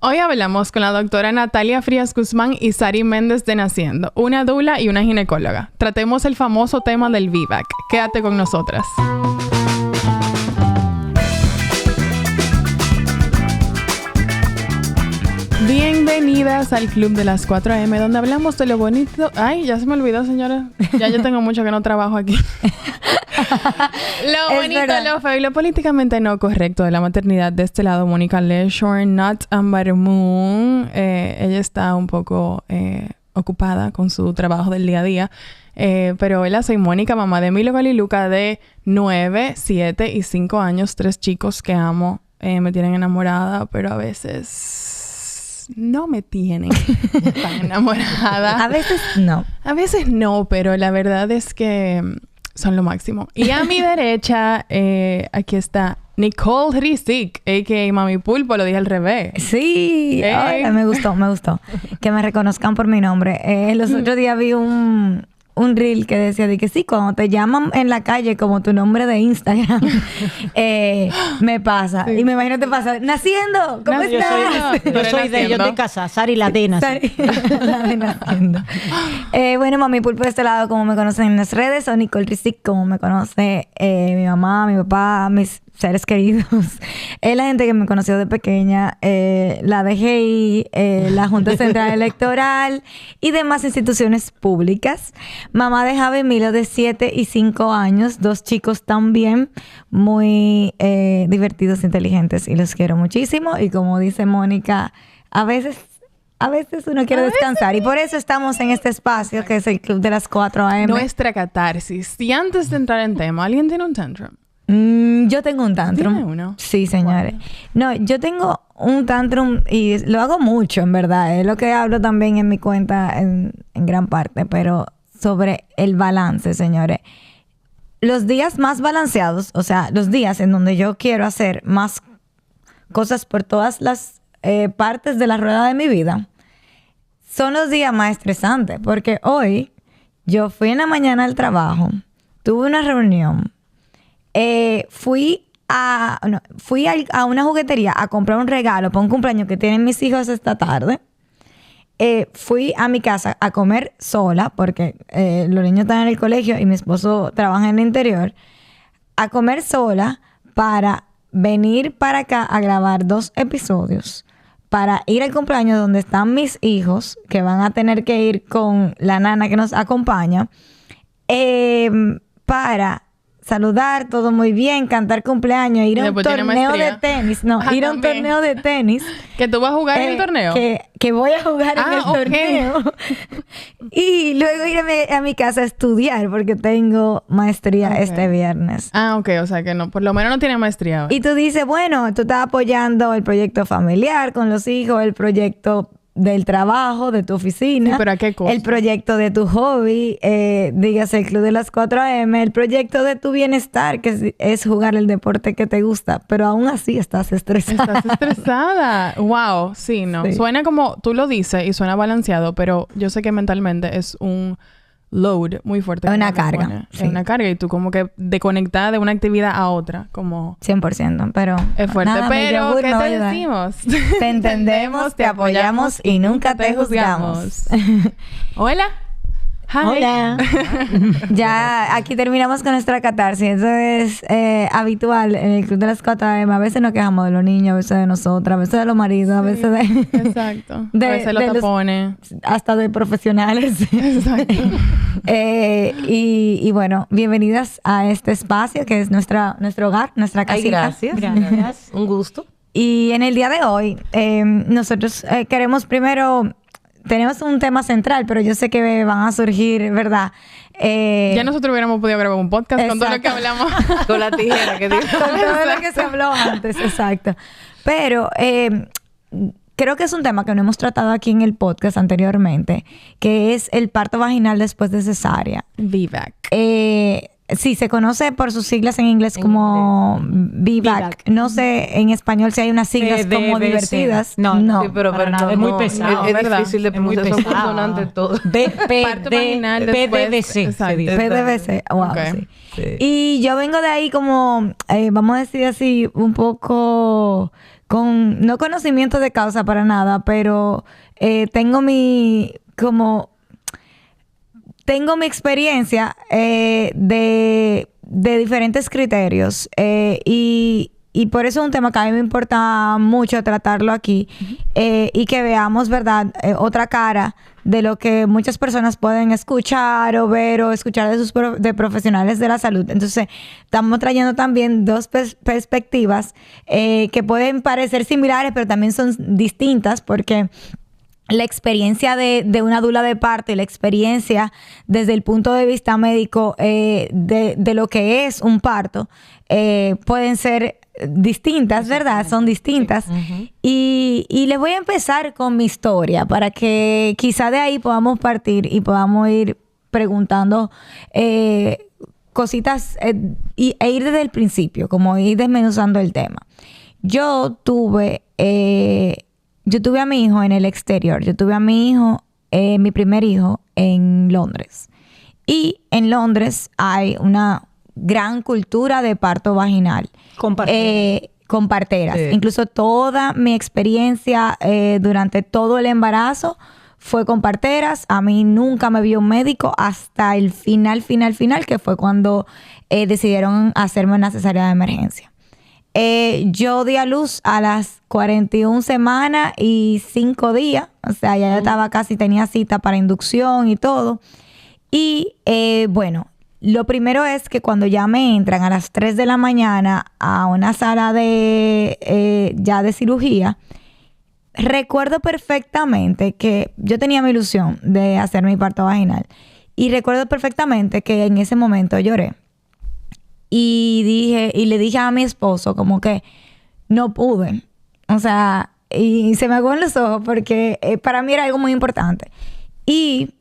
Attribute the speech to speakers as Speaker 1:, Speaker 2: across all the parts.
Speaker 1: Hoy hablamos con la doctora Natalia Frías Guzmán y Sari Méndez de Naciendo, una doula y una ginecóloga. Tratemos el famoso tema del VBAC. Quédate con nosotras. Bienvenidas al Club de las 4 AM, donde hablamos de lo bonito... Ay, ya se me olvidó, señora. Ya yo tengo mucho que no trabajo aquí. Lo bonito, lo feo y lo políticamente no correcto de la maternidad. De este lado, Mónica Leshorn, Not Amber Moon. Ella está un poco ocupada con su trabajo del día a día. Pero hola, soy Mónica, mamá de Milo Galiluca, de 9, 7 y 5 años. 3 chicos que amo. Me tienen enamorada, pero a veces... no me tienen tan enamorada.
Speaker 2: A veces no.
Speaker 1: A veces no, pero la verdad es que son lo máximo. Y a mi derecha, aquí está Nicole Rizig, a.k.a. Mami Pulpo. Lo dije al revés.
Speaker 2: Sí. Ay, me gustó. Que me reconozcan por mi nombre. Los otros días vi un reel que decía de que sí, cuando te llaman en la calle como tu nombre de Instagram, me pasa. Sí. Y me imagino te pasa, Naciendo, ¿cómo estás?
Speaker 3: Yo soy de casa, Sari Latina.
Speaker 2: La de Naciendo. Bueno, Mami Pulpo de este lado, como me conocen en las redes, o Nicole Rizig, como me conoce mi mamá, mi papá, mis seres queridos. Es la gente que me conoció de pequeña, la DGI, la Junta Central Electoral y demás instituciones públicas. Mamá de Javi Milo de 7 y 5 años, 2 chicos también muy divertidos, inteligentes y los quiero muchísimo. Y como dice Mónica, a veces uno quiere descansar y por eso estamos en este espacio que es el Club de las 4 AM.
Speaker 1: Nuestra catarsis. Y antes de entrar en tema, ¿alguien tiene un tantrum?
Speaker 2: Yo tengo un tantrum.
Speaker 1: ¿Tiene uno?
Speaker 2: Sí, señores. Wow. No, yo tengo un tantrum y lo hago mucho, en verdad. Es lo que hablo también en mi cuenta en gran parte, pero sobre el balance, señores. Los días más balanceados, o sea, los días en donde yo quiero hacer más cosas por todas las partes de la rueda de mi vida, son los días más estresantes, porque hoy yo fui en la mañana al trabajo, tuve una reunión, fui a una juguetería a comprar un regalo para un cumpleaños que tienen mis hijos esta tarde. Fui a mi casa a comer sola porque los niños están en el colegio y mi esposo trabaja en el interior. A comer sola para venir para acá a grabar 2 episodios. Para ir al cumpleaños donde están mis hijos, que van a tener que ir con la nana que nos acompaña. Para saludar, todo muy bien, cantar cumpleaños, ir a un torneo de tenis. No, ir a un torneo de tenis.
Speaker 1: ¿Que tú vas a jugar en el torneo?
Speaker 2: Que voy a jugar en el torneo. Y luego ir a mi casa a estudiar, porque tengo maestría este viernes.
Speaker 1: Ok, o sea que no, por lo menos no tiene maestría.
Speaker 2: Y tú dices, bueno, tú estás apoyando el proyecto familiar con los hijos, el proyecto del trabajo, de tu oficina.
Speaker 1: Sí, pero ¿a qué cosa?
Speaker 2: El proyecto de tu hobby, dígase el Club de las 4 AM, el proyecto de tu bienestar, que es jugar el deporte que te gusta, pero aún así estás estresada.
Speaker 1: Estás estresada. Wow, sí, no. Sí. Suena como, tú lo dices y suena balanceado, pero yo sé que mentalmente es un load muy fuerte.
Speaker 2: Es una carga.
Speaker 1: Sí. Es una carga y tú como que desconectada de una actividad a otra, como...
Speaker 2: 100%, pero...
Speaker 1: Es fuerte,
Speaker 2: nada,
Speaker 1: pero ¿qué te decimos?
Speaker 2: Te entendemos, te apoyamos y nunca te juzgamos.
Speaker 1: Hola. Hi.
Speaker 2: Hola. Ya aquí terminamos con nuestra catarsis. Eso es habitual en el Club de las 4 AM. A veces nos quejamos de los niños, a veces de nosotras, a veces de los maridos, a veces de...
Speaker 1: Exacto. A veces los tapones.
Speaker 2: Hasta de profesionales.
Speaker 1: Exacto.
Speaker 2: Y bueno, bienvenidas a este espacio que es nuestro hogar, nuestra casita.
Speaker 3: Ay, gracias. Un gusto.
Speaker 2: Y en el día de hoy, nosotros queremos primero... Tenemos un tema central, pero yo sé que van a surgir, ¿verdad?
Speaker 1: Ya nosotros hubiéramos podido grabar un podcast con todo lo que hablamos.
Speaker 3: Con la tijera que digo.
Speaker 2: Con todo lo que se habló antes, exacto. Pero creo que es un tema que no hemos tratado aquí en el podcast anteriormente, que es el parto vaginal después de cesárea.
Speaker 1: VBAC.
Speaker 2: Sí, se conoce por sus siglas en inglés como VBAC. No sé en español si hay unas siglas como divertidas.
Speaker 3: No.
Speaker 4: Sí, pero
Speaker 3: nada, es muy pesado.
Speaker 4: Es difícil de
Speaker 3: Es muy
Speaker 4: pronunciar, son
Speaker 3: pesado.
Speaker 4: consonantes todos.
Speaker 1: Parto vaginal después,
Speaker 3: PDVC.
Speaker 1: exacto.
Speaker 2: PDVC, wow,
Speaker 1: Ok.
Speaker 2: sí.
Speaker 4: Sí.
Speaker 2: Y yo vengo de ahí como, vamos a decir así, un poco con, no conocimiento de causa para nada, pero tengo mi experiencia de diferentes criterios y por eso es un tema que a mí me importa mucho tratarlo aquí y que veamos, ¿verdad? Otra cara de lo que muchas personas pueden escuchar o ver o escuchar de profesionales de la salud. Entonces, estamos trayendo también dos perspectivas que pueden parecer similares, pero también son distintas porque la experiencia de una dula de parto y la experiencia desde el punto de vista médico de lo que es un parto pueden ser distintas, ¿verdad? Son distintas. Sí. Y les voy a empezar con mi historia para que quizá de ahí podamos partir y podamos ir preguntando cositas e ir desde el principio, como ir desmenuzando el tema. Yo tuve a mi hijo en el exterior. Yo tuve a mi hijo, mi primer hijo, en Londres. Y en Londres hay una gran cultura de parto vaginal. Con parteras. Sí. Incluso toda mi experiencia durante todo el embarazo fue con parteras. A mí nunca me vio un médico hasta el final, que fue cuando decidieron hacerme una cesárea de emergencia. Yo di a luz a las 41 semanas y 5 días. O sea, ya yo tenía cita para inducción y todo. Y bueno, lo primero es que cuando ya me entran a las 3 de la mañana a una sala ya de cirugía, recuerdo perfectamente que yo tenía mi ilusión de hacer mi parto vaginal. Y recuerdo perfectamente que en ese momento lloré. Y le dije a mi esposo como que no pude. O sea, y se me aguaron los ojos porque para mí era algo muy importante. Y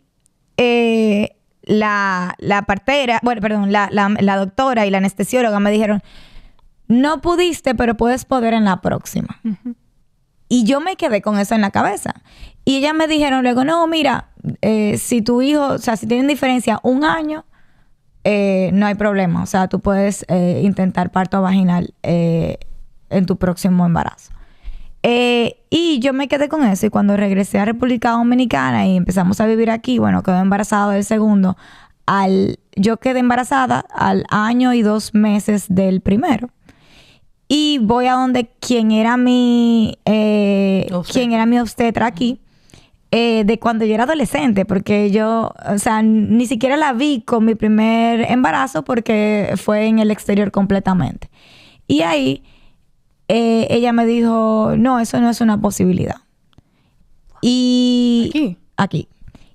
Speaker 2: la partera, la doctora y la anestesióloga me dijeron, no pudiste, pero puedes poder en la próxima. Y yo me quedé con eso en la cabeza. Y ellas me dijeron luego, no, mira, si tu hijo, o sea, si tienen diferencia 1 año, no hay problema. O sea, tú puedes intentar parto vaginal en tu próximo embarazo. Y yo me quedé con eso. Y cuando regresé a República Dominicana y empezamos a vivir aquí, bueno, quedé embarazada del segundo. Yo quedé embarazada al 1 año y 2 meses del primero. Y voy a donde quien era mi obstetra aquí. De cuando yo era adolescente, porque yo, o sea, ni siquiera la vi con mi primer embarazo porque fue en el exterior completamente. Y ahí ella me dijo, no, eso no es una posibilidad. Y aquí.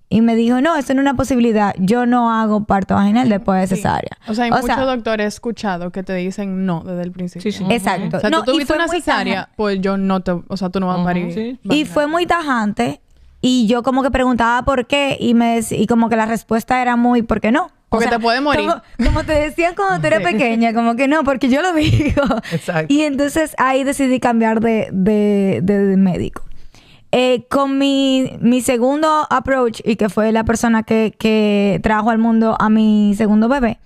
Speaker 2: Y me dijo, no, eso no es una posibilidad. Yo no hago parto vaginal después de cesárea.
Speaker 1: O sea, hay muchos doctores escuchado que te dicen no desde el principio.
Speaker 2: Sí. Exacto.
Speaker 1: O sea, tú tuviste una cesárea, pues yo no te... O sea, tú no vas a parir.
Speaker 4: Sí.
Speaker 2: Y fue muy tajante. Y yo como que preguntaba por qué. Y como que la respuesta era muy, ¿por qué no?
Speaker 1: Porque te puede morir.
Speaker 2: Como te decían cuando tú eras pequeña, como que no, porque yo lo digo.
Speaker 4: Exacto.
Speaker 2: Y entonces ahí decidí cambiar de médico. Con mi segundo approach, y que fue la persona que trajo al mundo a mi segundo bebé,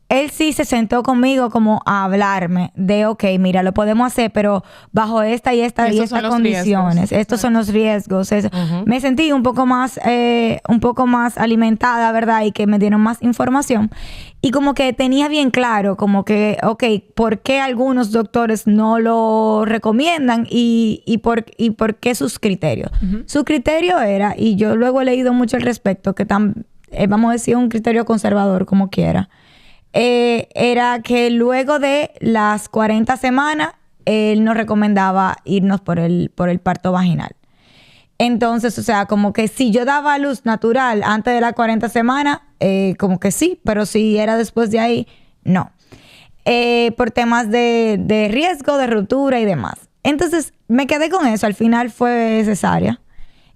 Speaker 2: él sí se sentó conmigo como a hablarme de, ok, mira, lo podemos hacer, pero bajo esta y estas condiciones. Estos son los riesgos. Me sentí un poco más alimentada, ¿verdad? Y que me dieron más información. Y como que tenía bien claro, como que, ok, ¿por qué algunos doctores no lo recomiendan? Y por qué sus criterios. Su criterio era, y yo luego he leído mucho al respecto, que vamos a decir un criterio conservador, como quiera. Era que luego de las 40 semanas, él nos recomendaba irnos por el parto vaginal. Entonces, o sea, como que si yo daba a luz natural antes de las 40 semanas, como que sí, pero si era después de ahí, no. Por temas de riesgo, de ruptura y demás. Entonces, me quedé con eso. Al final fue cesárea.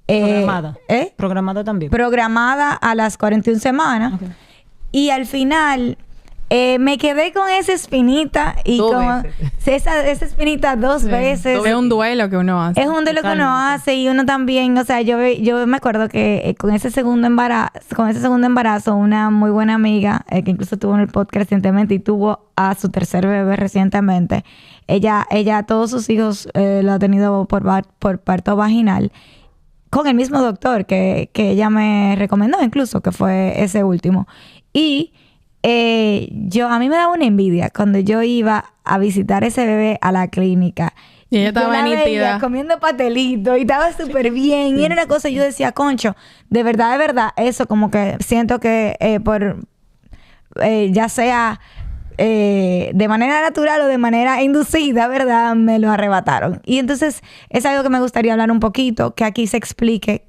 Speaker 3: Programada. Programada también.
Speaker 2: Programada a las 41 semanas. Okay. Y al final me quedé con esa espinita y
Speaker 4: Dos
Speaker 2: como
Speaker 4: veces.
Speaker 2: esa espinita dos veces.
Speaker 1: Es un duelo que uno hace.
Speaker 2: Es un duelo que uno hace y uno también, o sea, yo me acuerdo que con ese segundo embarazo, una muy buena amiga, que incluso tuvo en el podcast recientemente y tuvo a su tercer bebé recientemente, ella todos sus hijos lo ha tenido por parto vaginal, con el mismo doctor que ella me recomendó incluso, que fue ese último. Y a mí me daba una envidia cuando yo iba a visitar ese bebé a la clínica.
Speaker 1: Y ella estaba
Speaker 2: yo la
Speaker 1: nítida.
Speaker 2: veía comiendo pastelito y estaba súper bien. Y era una cosa, yo decía, concho, de verdad, eso como que siento que ya sea de manera natural o de manera inducida, ¿verdad? Me lo arrebataron. Y entonces es algo que me gustaría hablar un poquito, que aquí se explique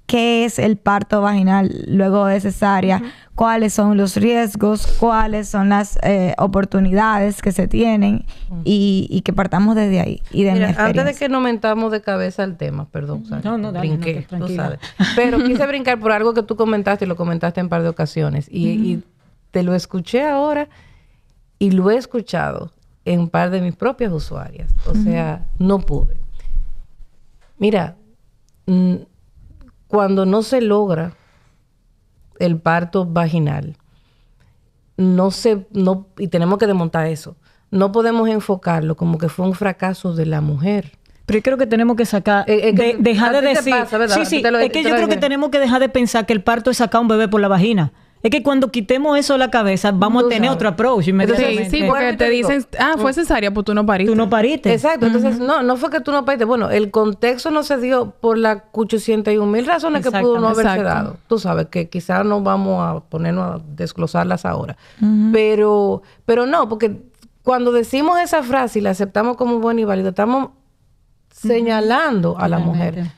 Speaker 2: qué es el parto vaginal luego de cesárea, cuáles son los riesgos, cuáles son las oportunidades que se tienen y que partamos desde ahí y de mi
Speaker 4: Mira,
Speaker 2: experiencia.
Speaker 4: antes de que nos mentamos de cabeza el tema, perdón, Sara,
Speaker 3: No, dale,
Speaker 4: brinqué,
Speaker 3: no,
Speaker 4: tú
Speaker 3: tranquila.
Speaker 4: sabes. Pero quise brincar por algo que tú comentaste y lo comentaste en un par de ocasiones. Y te lo escuché ahora y lo he escuchado en un par de mis propias usuarias. O sea, no pude. Mira, cuando no se logra el parto vaginal, y tenemos que desmontar eso. No podemos enfocarlo como que fue un fracaso de la mujer.
Speaker 3: Pero yo creo que tenemos que sacar,
Speaker 4: que
Speaker 3: dejar
Speaker 4: a
Speaker 3: de
Speaker 4: ti te
Speaker 3: decir...
Speaker 4: pasa, ¿verdad?
Speaker 3: Sí,
Speaker 4: A ti
Speaker 3: sí,
Speaker 4: te lo-
Speaker 3: es que
Speaker 4: te
Speaker 3: yo
Speaker 4: lo
Speaker 3: creo que
Speaker 4: dije.
Speaker 3: tenemos que dejar de pensar que el parto es sacar un bebé por la vagina. Es que cuando quitemos eso de la cabeza, vamos
Speaker 4: Tú
Speaker 3: a tener
Speaker 4: sabes.
Speaker 3: otro approach
Speaker 1: Sí,
Speaker 3: inmediatamente.
Speaker 1: sí, porque
Speaker 4: Vuelvo y
Speaker 1: te
Speaker 4: te digo.
Speaker 1: dicen, fue cesárea, pues tú no pariste.
Speaker 3: Tú no pariste.
Speaker 4: Exacto. Entonces, no fue que tú no pariste. Bueno, el contexto no se dio por las 801,000 razones que pudo no haberse
Speaker 1: Exacto.
Speaker 4: dado. Tú sabes que quizás no vamos a ponernos a desglosarlas ahora. Pero no, porque cuando decimos esa frase y la aceptamos como buena y válida, estamos señalando a la mujer
Speaker 3: Totalmente.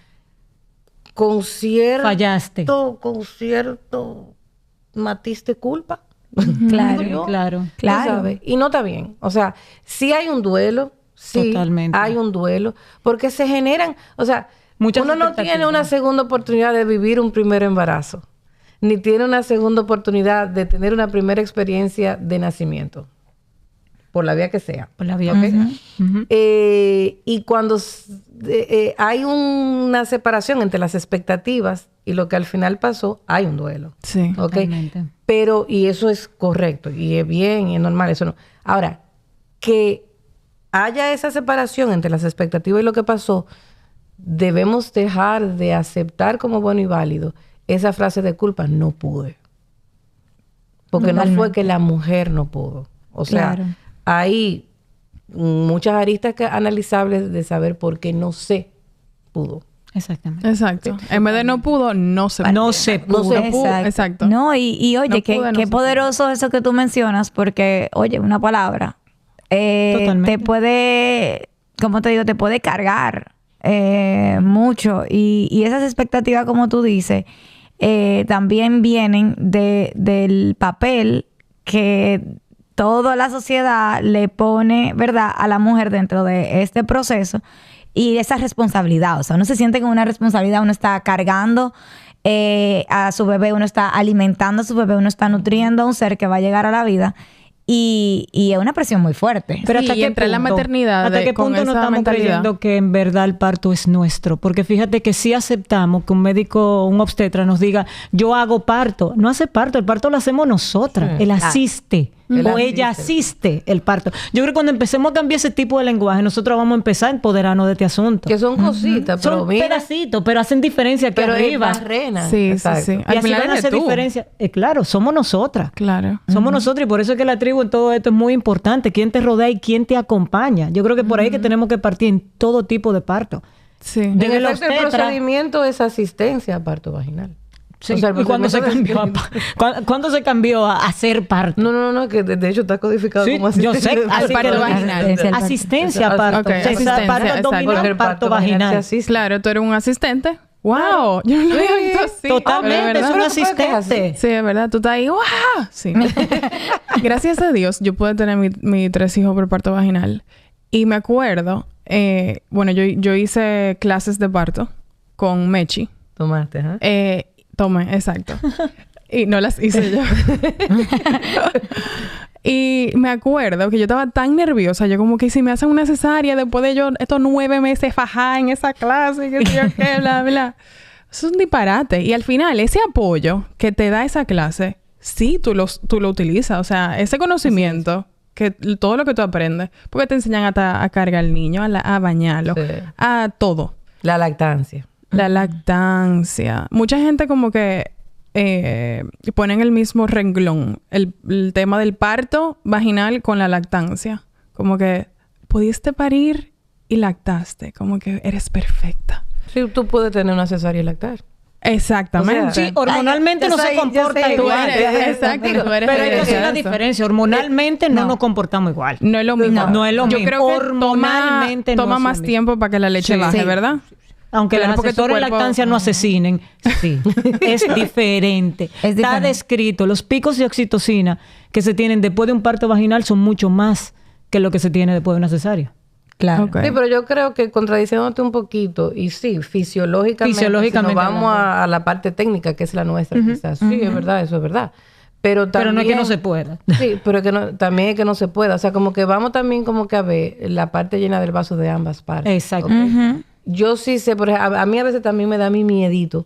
Speaker 4: con cierto...
Speaker 3: Fallaste.
Speaker 4: Con cierto matiz de culpa.
Speaker 2: Claro,
Speaker 4: Digo yo.
Speaker 3: Claro.
Speaker 4: Tú
Speaker 2: Claro.
Speaker 4: sabes, y no está bien. O sea, sí hay un duelo, sí
Speaker 3: Totalmente.
Speaker 4: hay un duelo, porque se generan, o sea,
Speaker 3: Muchas
Speaker 4: uno no
Speaker 3: expectativas.
Speaker 4: tiene una segunda oportunidad de vivir un primer embarazo, ni tiene una segunda oportunidad de tener una primera experiencia de nacimiento, por la vía que sea.
Speaker 3: Por la vía
Speaker 4: ¿Ok?
Speaker 3: que sea. Ujú.
Speaker 4: Y cuando hay una separación entre las expectativas y lo que al final pasó, hay un duelo.
Speaker 1: Sí.
Speaker 4: ¿Ok?
Speaker 3: Totalmente.
Speaker 4: Pero, y eso es correcto, y es bien, y es normal, eso no. Ahora, que haya esa separación entre las expectativas y lo que pasó, debemos dejar de aceptar como bueno y válido esa frase de culpa, no pude. Porque no fue
Speaker 2: Totalmente.
Speaker 4: que la mujer no pudo. O sea,
Speaker 2: Claro.
Speaker 4: hay muchas aristas analizables de saber por qué no se pudo.
Speaker 3: Exactamente.
Speaker 1: Exacto. En vez de no pudo, no se pudo.
Speaker 3: No se
Speaker 4: No
Speaker 3: pudo.
Speaker 4: se pudo.
Speaker 1: Exacto.
Speaker 2: No, y oye,
Speaker 1: No
Speaker 2: qué
Speaker 1: pude, no
Speaker 2: qué
Speaker 1: se
Speaker 2: poderoso eso que tú mencionas, porque, oye, una palabra
Speaker 3: Totalmente.
Speaker 2: te puede, como te digo, te puede cargar mucho. Y esas expectativas, como tú dices, también vienen del papel que toda la sociedad le pone, ¿verdad?, a la mujer dentro de este proceso y esa responsabilidad. O sea, uno se siente con una responsabilidad, uno está cargando a su bebé, uno está alimentando a su bebé, uno está nutriendo a un ser que va a llegar a la vida y es una presión muy fuerte.
Speaker 3: Pero
Speaker 1: Sí,
Speaker 3: hasta
Speaker 1: y
Speaker 3: qué
Speaker 1: entra en la
Speaker 3: punto?
Speaker 1: maternidad
Speaker 3: ¿Hasta qué
Speaker 1: con
Speaker 3: punto no
Speaker 1: esa
Speaker 3: estamos
Speaker 1: mentalidad?
Speaker 3: creyendo que en verdad el parto es nuestro? Porque fíjate que sí aceptamos que un médico, un obstetra nos diga, yo hago parto. No hace parto, el parto lo hacemos nosotras.
Speaker 4: Sí.
Speaker 3: Él asiste.
Speaker 4: Él
Speaker 3: O ella asiste el parto. Yo creo que cuando empecemos a cambiar ese tipo de lenguaje, nosotros vamos a empezar a empoderarnos de este asunto.
Speaker 4: Que son cositas, pero
Speaker 3: Son
Speaker 4: mira,
Speaker 3: pedacitos, pero hacen diferencia aquí
Speaker 4: pero es
Speaker 3: arriba.
Speaker 4: barrena.
Speaker 1: Sí,
Speaker 4: Exacto.
Speaker 1: sí, sí.
Speaker 3: Y
Speaker 1: Al
Speaker 3: así
Speaker 1: final
Speaker 3: van a
Speaker 1: eres
Speaker 3: hacer
Speaker 1: tú.
Speaker 3: diferencia. Claro, somos nosotras.
Speaker 1: Claro.
Speaker 3: Somos nosotros y por eso es que la tribu en todo esto es muy importante. ¿Quién te rodea y quién te acompaña? Yo creo que por ahí que tenemos que partir en todo tipo de parto.
Speaker 1: Sí.
Speaker 4: En
Speaker 3: Desde los
Speaker 4: efecto, el
Speaker 3: tetras.
Speaker 4: procedimiento es asistencia a parto vaginal.
Speaker 3: Sí,
Speaker 4: O sea, el
Speaker 3: ¿y cuándo se
Speaker 4: procedimiento
Speaker 3: cambió?
Speaker 4: es-
Speaker 3: ¿Cuándo se cambió a hacer parto?
Speaker 4: No, que de hecho está codificado
Speaker 3: Sí,
Speaker 4: como
Speaker 3: yo
Speaker 4: asistencia.
Speaker 3: sé,
Speaker 1: Al
Speaker 3: así
Speaker 1: parto
Speaker 3: que-
Speaker 1: vaginal.
Speaker 3: Asistencia a parto.
Speaker 1: Ok,
Speaker 3: O sea,
Speaker 1: asistencia,
Speaker 3: parto
Speaker 1: exacto.
Speaker 4: Porque
Speaker 3: abdominal,
Speaker 4: el
Speaker 3: parto
Speaker 4: vaginal se
Speaker 3: vaginal.
Speaker 4: asiste.
Speaker 1: Claro, tú eres un asistente. ¡Wow! Yo no lo había visto así.
Speaker 3: Totalmente,
Speaker 1: Pero
Speaker 3: es un
Speaker 4: ¿verdad? ¿Tú puedes quejar
Speaker 3: asistente.
Speaker 1: Sí, es verdad. Tú estás ahí. ¡Wow! Sí. Gracias a Dios, yo pude tener mis 3 hijos por parto vaginal. Y me acuerdo, bueno, yo hice clases de parto con Mechi.
Speaker 4: Tomaste, ¿ah?
Speaker 1: Tomé, exacto. Y no las hice yo. Y me acuerdo que yo estaba tan nerviosa. Yo como que si me hacen una cesárea después de yo estos 9 meses fajada en esa clase, que sé yo qué, bla, bla. Eso es un disparate. Y al final, ese apoyo que te da esa clase, sí, tú lo utilizas. O sea, ese conocimiento, que todo lo que tú aprendes, porque te enseñan hasta a cargar al niño, a bañarlo, a todo.
Speaker 4: La lactancia.
Speaker 1: La lactancia. Mucha gente como que ponen el mismo renglón. El tema del parto vaginal con la lactancia. Como que pudiste parir y lactaste. Como que eres perfecta.
Speaker 4: Sí, tú puedes tener una cesárea y lactar.
Speaker 1: Exactamente.
Speaker 4: O sea,
Speaker 3: sí, hormonalmente no se comporta igual.
Speaker 1: Exacto.
Speaker 3: Pero hay que hacer una diferencia. Hormonalmente no nos comportamos igual.
Speaker 1: No es lo mismo.
Speaker 3: No es lo mismo.
Speaker 1: Yo creo que
Speaker 3: hormonalmente
Speaker 1: toma más tiempo para que la leche baje, ¿verdad?
Speaker 3: Aunque
Speaker 1: Claro,
Speaker 3: las asesoras de lactancia no asesinen, sí, es diferente. Está descrito, los picos de oxitocina que se tienen después de un parto vaginal son mucho más que lo que se tiene después de una cesárea.
Speaker 2: Claro.
Speaker 1: Okay.
Speaker 4: Sí, pero yo creo que contradiciéndote un poquito, y sí, fisiológicamente si nos vamos a la parte técnica, que es la nuestra, quizás. Sí, es verdad, eso es verdad. Pero
Speaker 3: no es que no se pueda.
Speaker 4: Sí, pero que no, también es que no se pueda. O sea, como que vamos también como que a ver la parte llena del vaso de ambas partes.
Speaker 3: Exacto.
Speaker 4: ¿Okay? Yo sí sé, por ejemplo, a mí a veces también me da mi miedito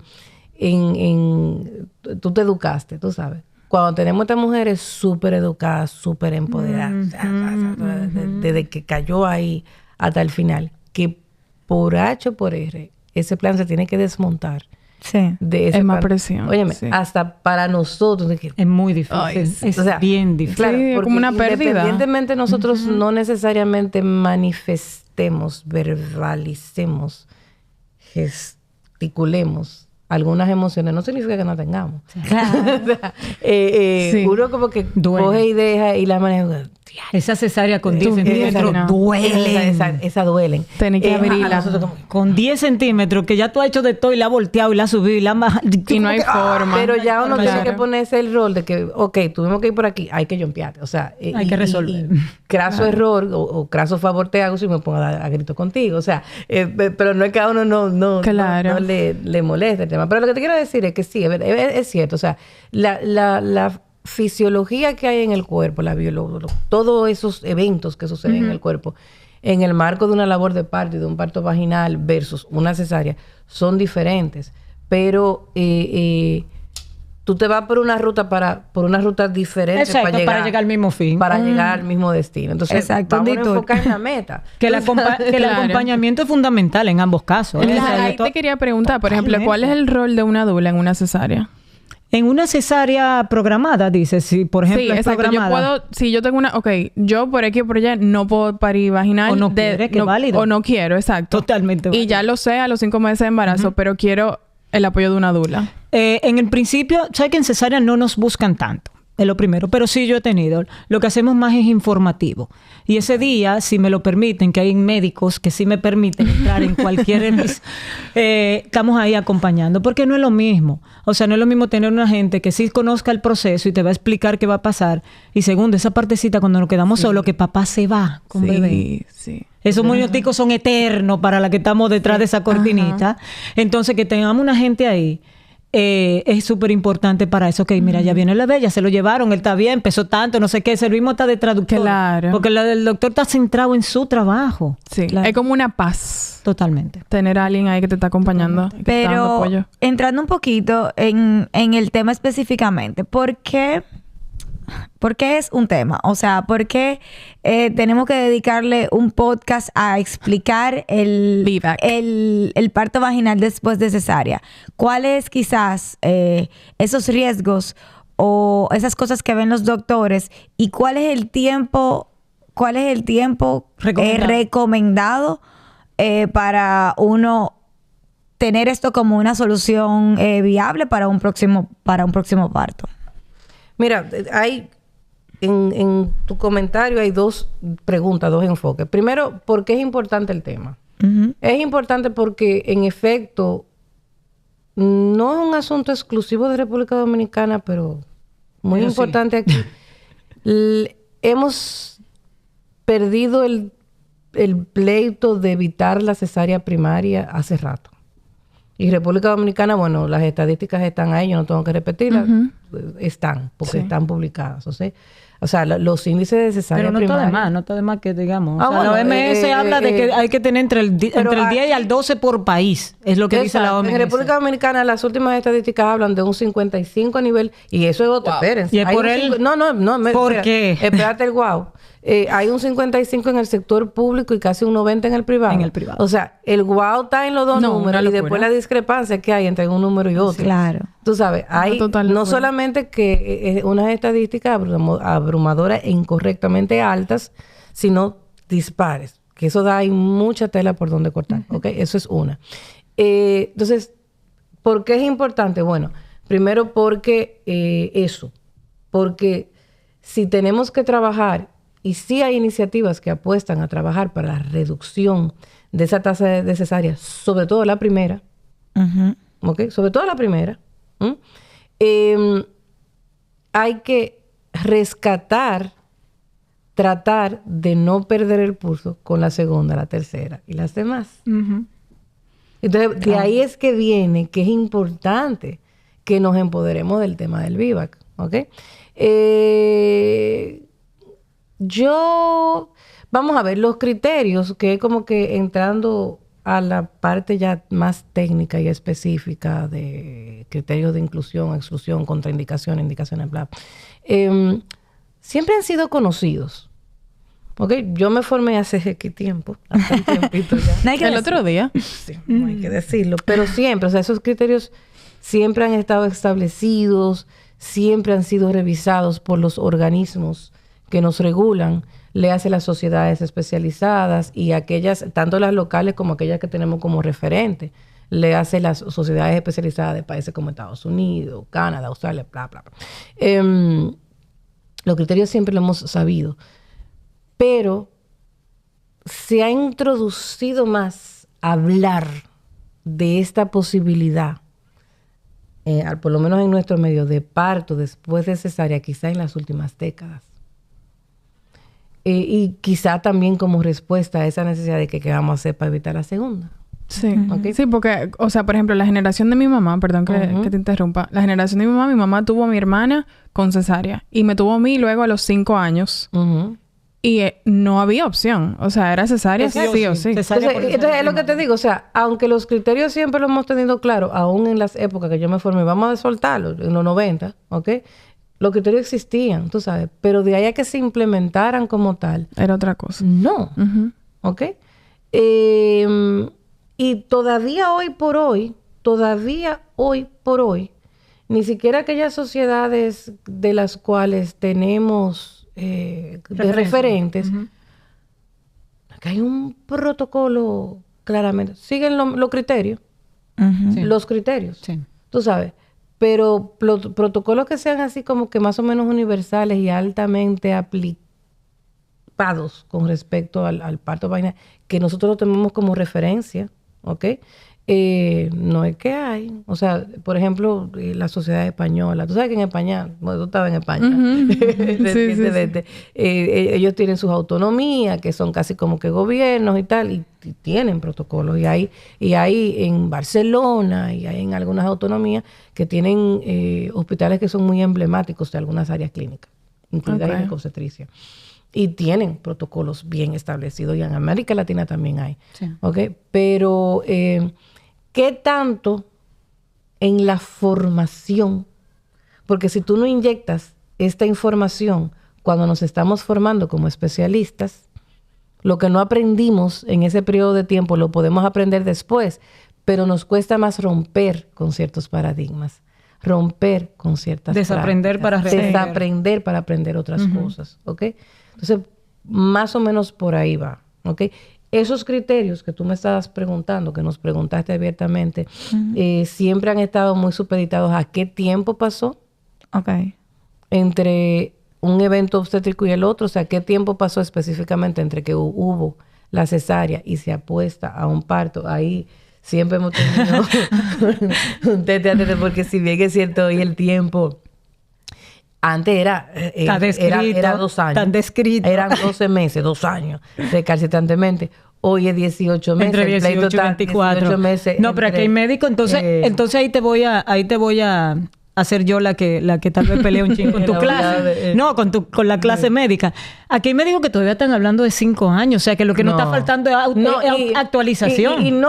Speaker 4: tú te educaste, tú sabes. Cuando tenemos estas mujeres súper educadas, súper empoderadas, desde que cayó ahí hasta el final, que por H o por R, ese plan se tiene que desmontar.
Speaker 2: Sí.
Speaker 1: Es más presión.
Speaker 4: Óyeme, hasta para nosotros.
Speaker 3: Es muy difícil. Es bien difícil.
Speaker 4: Claro,
Speaker 1: sí, es como una pérdida.
Speaker 4: Independientemente nosotros no necesariamente manifestemos, verbalicemos, gesticulemos algunas emociones, no significa que no tengamos.
Speaker 2: Claro.
Speaker 4: Uno como que coge y deja y la maneja.
Speaker 3: Esa cesárea con 10 centímetros duelen.
Speaker 4: Esa duelen.
Speaker 1: Tenés que abrirla.
Speaker 3: Con 10 centímetros, que ya tú has hecho de todo y la has volteado y la has subido y la has bajado.
Speaker 1: Y no hay forma.
Speaker 4: Pero ya uno tiene que ponerse el rol de que, ok, tuvimos que ir por aquí, hay que jumpearte. O sea,
Speaker 3: hay que resolver.
Speaker 4: Craso error o craso favor te hago si me pongo a grito contigo. O sea, pero no es que a uno no le moleste el tema. Pero lo que te quiero decir es que sí, es cierto. O sea, la fisiología que hay en el cuerpo, la biología, todos esos eventos que suceden en el cuerpo, en el marco de una labor de parto y de un parto vaginal versus una cesárea, son diferentes. Pero tú te vas por una ruta diferente.
Speaker 3: Exacto, para llegar al mismo fin.
Speaker 4: Para llegar al mismo destino. Entonces, vamos a enfocar en la meta.
Speaker 3: que el acompañamiento es fundamental en ambos casos.
Speaker 1: Ahí te quería preguntar, por ejemplo, ¿cuál es el rol de una doula en una cesárea?
Speaker 3: En una cesárea programada, dices, si por ejemplo es programada.
Speaker 1: Si yo tengo una, yo por aquí o por allá no puedo parir vaginal.
Speaker 3: O no quiere, que es válido.
Speaker 1: O no quiero, exacto.
Speaker 3: Totalmente válido.
Speaker 1: Y ya lo sé a los 5 meses de embarazo, pero quiero el apoyo de una doula.
Speaker 3: En el principio, ¿sabes que en cesárea no nos buscan tanto? Es lo primero, pero sí yo he tenido. Lo que hacemos más es informativo. Y ese día, si me lo permiten, que hay médicos que sí me permiten entrar en cualquier... estamos ahí acompañando, porque no es lo mismo. O sea, no es lo mismo tener una gente que sí conozca el proceso y te va a explicar qué va a pasar. Y segundo, esa partecita cuando nos quedamos solos, que papá se va con bebé.
Speaker 1: Sí.
Speaker 3: Esos moñoticos son eternos para la que estamos detrás de esa cortinita. Entonces, que tengamos una gente ahí... es súper importante para eso. Ok, mira, ya viene el bebé, ya se lo llevaron, él está bien, pesó tanto, no sé qué, servimos hasta de traductor.
Speaker 1: Claro.
Speaker 3: Porque el doctor está centrado en su trabajo.
Speaker 1: Sí, claro. Es como una paz.
Speaker 3: Totalmente.
Speaker 1: Tener a alguien ahí que te está acompañando. Que te está dando apoyo.
Speaker 2: Entrando un poquito en el tema específicamente, ¿por qué es un tema? O sea, ¿por qué tenemos que dedicarle un podcast a explicar el parto vaginal después de cesárea? ¿Cuáles quizás esos riesgos o esas cosas que ven los doctores? ¿Y cuál es el tiempo recomendado para uno tener esto como una solución viable para un próximo parto?
Speaker 4: Mira, en tu comentario hay dos preguntas, dos enfoques. Primero, ¿por qué es importante el tema? Es importante porque, en efecto, no es un asunto exclusivo de República Dominicana, pero muy importante aquí. Hemos perdido el pleito de evitar la cesárea primaria hace rato. Y República Dominicana, bueno, las estadísticas están ahí, yo no tengo que repetirlas. están, porque
Speaker 1: Sí.
Speaker 4: están publicadas. O sea, los índices de cesárea
Speaker 3: Pero no está
Speaker 4: primaria...
Speaker 3: de más, no está de más que digamos.
Speaker 4: Ah,
Speaker 3: O sea, la
Speaker 4: bueno,
Speaker 3: OMS habla de que hay que tener entre el 10 y el 12 por país. Es lo que dice la
Speaker 4: Exacto.
Speaker 3: OMS.
Speaker 4: En República Dominicana las últimas estadísticas hablan de un 55 a nivel... Y eso es otro, espérense.
Speaker 3: ¿Y es
Speaker 4: Hay
Speaker 3: por
Speaker 4: un
Speaker 3: él? ¿Por
Speaker 4: espera,
Speaker 3: qué?
Speaker 4: Espérate el guau. Hay un 55 en el sector público y casi un 90 en el privado.
Speaker 3: En el privado.
Speaker 4: O sea, el guau está en los dos
Speaker 1: No,
Speaker 4: números
Speaker 1: una
Speaker 4: y después
Speaker 1: locura.
Speaker 4: la discrepancia que hay entre un número y otro.
Speaker 2: Claro.
Speaker 4: Tú sabes, hay
Speaker 1: total
Speaker 4: no
Speaker 1: locura.
Speaker 4: solamente que unas estadísticas abrumadoras e incorrectamente altas, sino dispares. Que eso da ahí mucha tela por donde cortar. ¿Ok? Eso es una. Entonces, ¿por qué es importante? Bueno, primero porque porque si tenemos que trabajar, y sí hay iniciativas que apuestan a trabajar para la reducción de esa tasa de cesárea, sobre todo la primera,
Speaker 2: Ujú.
Speaker 4: ¿ok? Sobre todo la primera, hay que rescatar, tratar de no perder el pulso con la segunda, la tercera y las demás.
Speaker 3: Ujú.
Speaker 4: Entonces, de ahí es que viene que es importante que nos empoderemos del tema del VIVAC, ¿ok? Vamos a ver, los criterios, que es como que entrando a la parte ya más técnica y específica de criterios de inclusión, exclusión, contraindicación, indicaciones, bla. Siempre han sido conocidos. ¿Ok? Yo me formé hace X tiempo, hace un tiempito ya.
Speaker 2: No hay que
Speaker 1: El
Speaker 2: decir.
Speaker 1: otro día.
Speaker 4: Sí, no hay que decirlo. Pero siempre, o sea, esos criterios siempre han estado establecidos, siempre han sido revisados por los organismos que nos regulan, le hace las sociedades especializadas y aquellas, tanto las locales como aquellas que tenemos como referente, le hace las sociedades especializadas de países como Estados Unidos, Canadá, Australia, bla, bla, bla. Los criterios siempre lo hemos sabido, pero se ha introducido más hablar de esta posibilidad, por lo menos en nuestro medio, de parto después de cesárea, quizá en las últimas décadas. Y quizá también como respuesta a esa necesidad de que qué vamos a hacer para evitar la segunda.
Speaker 1: Sí.
Speaker 4: Ok.
Speaker 1: Sí, porque, o sea, por ejemplo, la generación de mi mamá, perdón que te interrumpa, la generación de mi mamá tuvo a mi hermana con cesárea y me tuvo a mí luego a los 5 años
Speaker 4: Ujú.
Speaker 1: y no había opción. O sea, era cesárea sí o sí.
Speaker 3: Cesárea por
Speaker 4: Entonces es lo que te digo, o sea, aunque los criterios siempre lo hemos tenido claro, aún en las épocas que yo me formé, vamos a soltarlo, en los 90, ¿ok? Los criterios existían, tú sabes, pero de ahí a que se implementaran como tal,
Speaker 1: Era otra cosa.
Speaker 4: no,
Speaker 1: Ujú.
Speaker 4: ¿ok? Y todavía hoy por hoy, ni siquiera aquellas sociedades de las cuales tenemos de referentes, que hay un protocolo claramente, siguen los criterios,
Speaker 2: Ujú.
Speaker 3: Sí.
Speaker 4: los criterios,
Speaker 3: Sí.
Speaker 4: tú sabes, pero protocolos que sean así como que más o menos universales y altamente aplicados con respecto al parto vaginal, que nosotros lo tenemos como referencia, ¿ok? No es que hay. O sea, por ejemplo, la sociedad española. Tú sabes que en España, bueno, tú estabas en España,
Speaker 1: Ujú. Sí,
Speaker 4: recientemente, ellos tienen sus autonomías, que son casi como que gobiernos y tal, y tienen protocolos. Y hay en Barcelona y hay en algunas autonomías que tienen hospitales que son muy emblemáticos de algunas áreas clínicas, incluida
Speaker 1: Ok.
Speaker 4: en obstetricia. Y tienen protocolos bien establecidos. Y en América Latina también hay.
Speaker 3: Sí.
Speaker 4: ¿Ok? Pero, ¿qué tanto en la formación? Porque si tú no inyectas esta información cuando nos estamos formando como especialistas, lo que no aprendimos en ese periodo de tiempo lo podemos aprender después, pero nos cuesta más romper con ciertos paradigmas, romper con ciertas
Speaker 3: Desaprender
Speaker 4: prácticas,
Speaker 3: para reaprender.
Speaker 4: desaprender para aprender otras cosas, ¿ok? Entonces, más o menos por ahí va, ¿ok? Esos criterios que tú me estabas preguntando, que nos preguntaste abiertamente, siempre han estado muy supeditados a qué tiempo pasó
Speaker 2: Ok.
Speaker 4: entre un evento obstétrico y el otro, o sea, qué tiempo pasó específicamente entre que hubo la cesárea y se apuesta a un parto. Ahí siempre hemos tenido un tete, porque si bien es cierto hoy el tiempo, antes era,
Speaker 3: Está descrito,
Speaker 4: era 2 años.
Speaker 3: tan descrito.
Speaker 4: Eran 12 meses, 2 años, recalcitrantemente. Hoy es 18 meses.
Speaker 3: Entre
Speaker 4: el pleito
Speaker 3: 18 y
Speaker 4: está
Speaker 3: 24.
Speaker 4: 18 meses
Speaker 3: No, pero aquí hay médico, entonces ahí te voy a ser yo la que tal vez pelea un chingo con tu clase. No, con la clase médica. Aquí me dijo que todavía están hablando de 5 años. O sea, que lo que nos está faltando es actualización.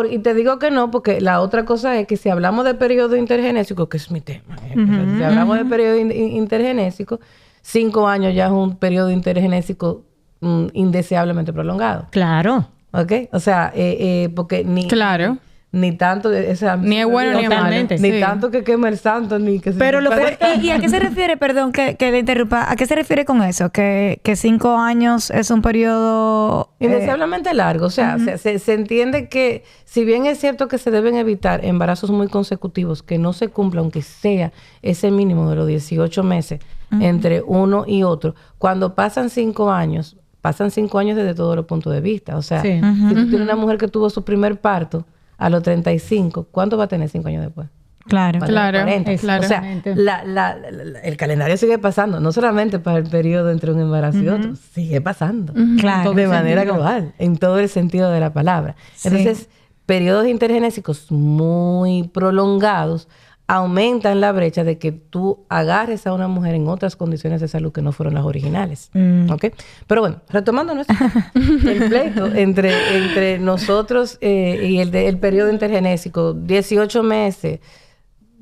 Speaker 4: Y te digo que no, porque la otra cosa es que si hablamos de periodo intergenésico, que es mi tema, si hablamos de periodo intergenésico, 5 años ya es un periodo intergenésico indeseablemente prolongado.
Speaker 3: Claro.
Speaker 4: ¿Ok? O sea, porque ni tanto, o sea,
Speaker 1: ni es bueno ni es malo.
Speaker 4: Ni tanto que queme el santo, ni que se...
Speaker 2: Pero ¿y a qué se refiere, perdón que le interrumpa, a qué se refiere con eso? Que 5 años es un periodo...
Speaker 4: indeseablemente largo. O sea, se entiende que, si bien es cierto que se deben evitar embarazos muy consecutivos, que no se cumpla, aunque sea ese mínimo de los 18 meses entre uno y otro, cuando pasan 5 años desde todos los puntos de vista. O sea, si tú tienes una mujer que tuvo su primer parto a los 35, ¿cuánto va a tener 5 años después?
Speaker 2: Claro.
Speaker 1: Claro.
Speaker 4: O sea, el calendario sigue pasando, no solamente para el periodo entre un embarazo y otro, sigue pasando.
Speaker 2: Claro.
Speaker 4: De manera global, en todo el sentido de la palabra. Entonces, periodos intergenésicos muy prolongados aumentan la brecha de que tú agarres a una mujer en otras condiciones de salud que no fueron las originales. ¿Ok? Pero bueno, retomando el pleito entre nosotros y el periodo intergenésico, 18 meses,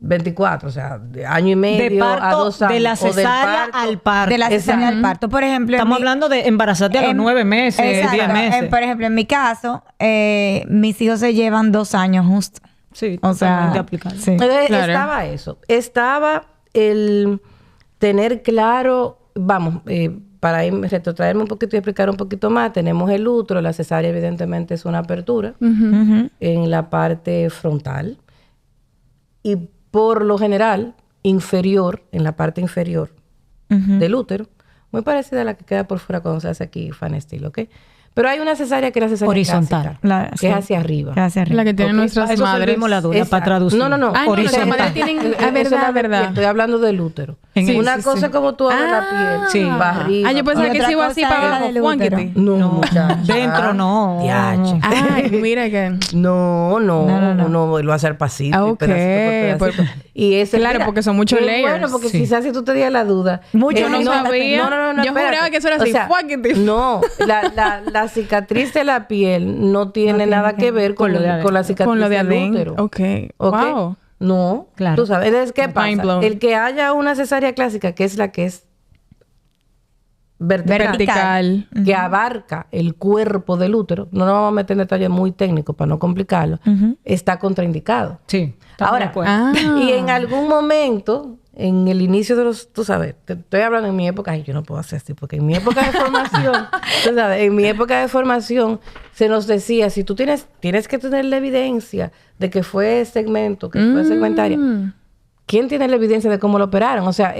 Speaker 4: 24, o sea, de año y medio
Speaker 3: de parto,
Speaker 4: a 2 años.
Speaker 3: De la cesárea al parto.
Speaker 2: De la cesárea al parto. Por ejemplo...
Speaker 3: Estamos hablando de embarazarte a los 9 meses, 10 meses.
Speaker 2: Por ejemplo, en mi caso, mis hijos se llevan 2 años justo.
Speaker 3: Sí,
Speaker 2: o sea,
Speaker 3: aplicable.
Speaker 2: Sí.
Speaker 1: Claro.
Speaker 4: Estaba eso. Estaba el tener claro, para retrotraerme un poquito y explicar un poquito más, tenemos el útero, la cesárea evidentemente es una apertura en la parte frontal y por lo general inferior, en la parte inferior del útero, muy parecida a la que queda por fuera cuando se hace aquí Fanestil, ¿ok? Pero hay una cesárea que es la cesárea
Speaker 3: horizontal,
Speaker 4: clásica, que es hacia arriba.
Speaker 1: La que tienen nuestras
Speaker 3: eso
Speaker 1: madres.
Speaker 3: servimos la duda para traducir.
Speaker 4: No.
Speaker 1: Nuestras madres tienen... verdad.
Speaker 4: Estoy hablando del útero. Una cosa es como tú abres la piel. Para arriba.
Speaker 1: Yo pensaba que se iba así para abajo.
Speaker 4: No, muchacha.
Speaker 3: Dentro no.
Speaker 1: Ay, mira que...
Speaker 4: No, lo hace al pasito.
Speaker 1: Ok.
Speaker 4: Y ese,
Speaker 1: claro, porque son muchos layers.
Speaker 4: Bueno, porque quizás si tú te dieras la duda.
Speaker 1: Yo no sabía.
Speaker 4: No,
Speaker 1: yo juraba que eso era así.
Speaker 4: No, la cicatriz de la piel no tiene nada que ver con la cicatriz del útero.
Speaker 1: Ok. Wow.
Speaker 4: No,
Speaker 3: claro.
Speaker 4: Tú sabes. Entonces, ¿qué pasa? El que haya una cesárea clásica, que es la que es vertical, que abarca el cuerpo del útero, no nos vamos a meter en detalles muy técnicos para no complicarlo, está contraindicado.
Speaker 3: Sí.
Speaker 4: Ahora, y en algún momento, en el inicio de los... Tú sabes, te estoy hablando en mi época... Ay, yo no puedo hacer esto, porque en mi época de formación... tú sabes, en mi época de formación se nos decía, si tú tienes que tener la evidencia de que fue segmento, que fue segmentaria. ¿Quién tiene la evidencia de cómo lo operaron? O sea,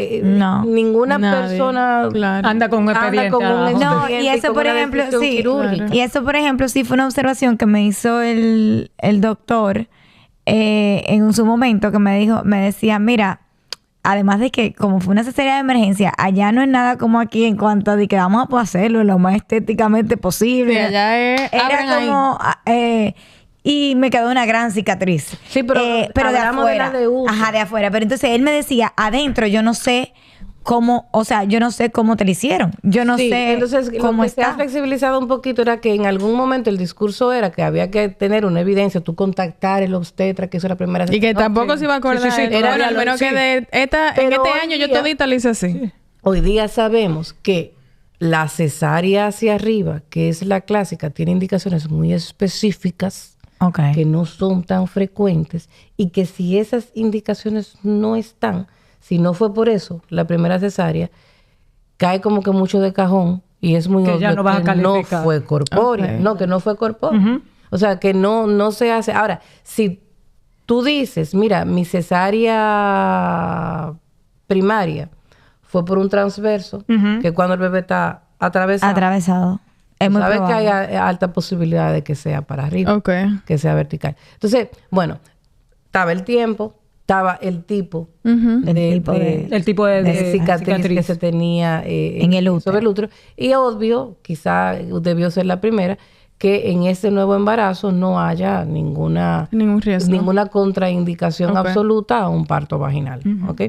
Speaker 4: ninguna persona
Speaker 3: anda con un expediente.
Speaker 2: No, y eso, por ejemplo, sí. Y eso, por ejemplo, sí fue una observación que me hizo el doctor en su momento, que me decía, mira, además de que como fue una cesárea de emergencia, allá no es nada como aquí en cuanto a de que vamos a poder hacerlo lo más estéticamente posible.
Speaker 1: Sí, allá
Speaker 2: era como... y me quedó una gran cicatriz.
Speaker 4: Sí, pero
Speaker 2: de afuera. De afuera. Pero entonces él me decía, adentro yo no sé cómo, o sea, yo no sé cómo te lo hicieron. Yo no sé
Speaker 4: entonces,
Speaker 2: cómo
Speaker 4: lo que se ha flexibilizado un poquito era que en algún momento el discurso era que había que tener una evidencia, tú contactar el obstetra, que eso era la primera...
Speaker 1: Y que tampoco se iba a acordar. Al menos que en este año yo todita lo hice así.
Speaker 4: Sí. Hoy día sabemos que la cesárea hacia arriba, que es la clásica, tiene indicaciones muy específicas que no son tan frecuentes y que si esas indicaciones no están... Si no fue por eso, la primera cesárea cae como que mucho de cajón y es muy obvio que no fue corpórea. No, que no fue corpórea. O sea, que no se hace. Ahora, si tú dices, mira, mi cesárea primaria fue por un transverso, que cuando el bebé está atravesado. Es muy probable. Sabes que hay alta posibilidad de que sea para arriba, que sea vertical. Entonces, bueno, estaba el tiempo, estaba el tipo de cicatriz que se tenía
Speaker 2: en el útero.
Speaker 4: sobre el útero. Y obvio, quizá debió ser la primera, que en este nuevo embarazo no haya
Speaker 1: Ningún riesgo.
Speaker 4: ninguna contraindicación
Speaker 1: Ok.
Speaker 4: absoluta a un parto vaginal. ¿Ok?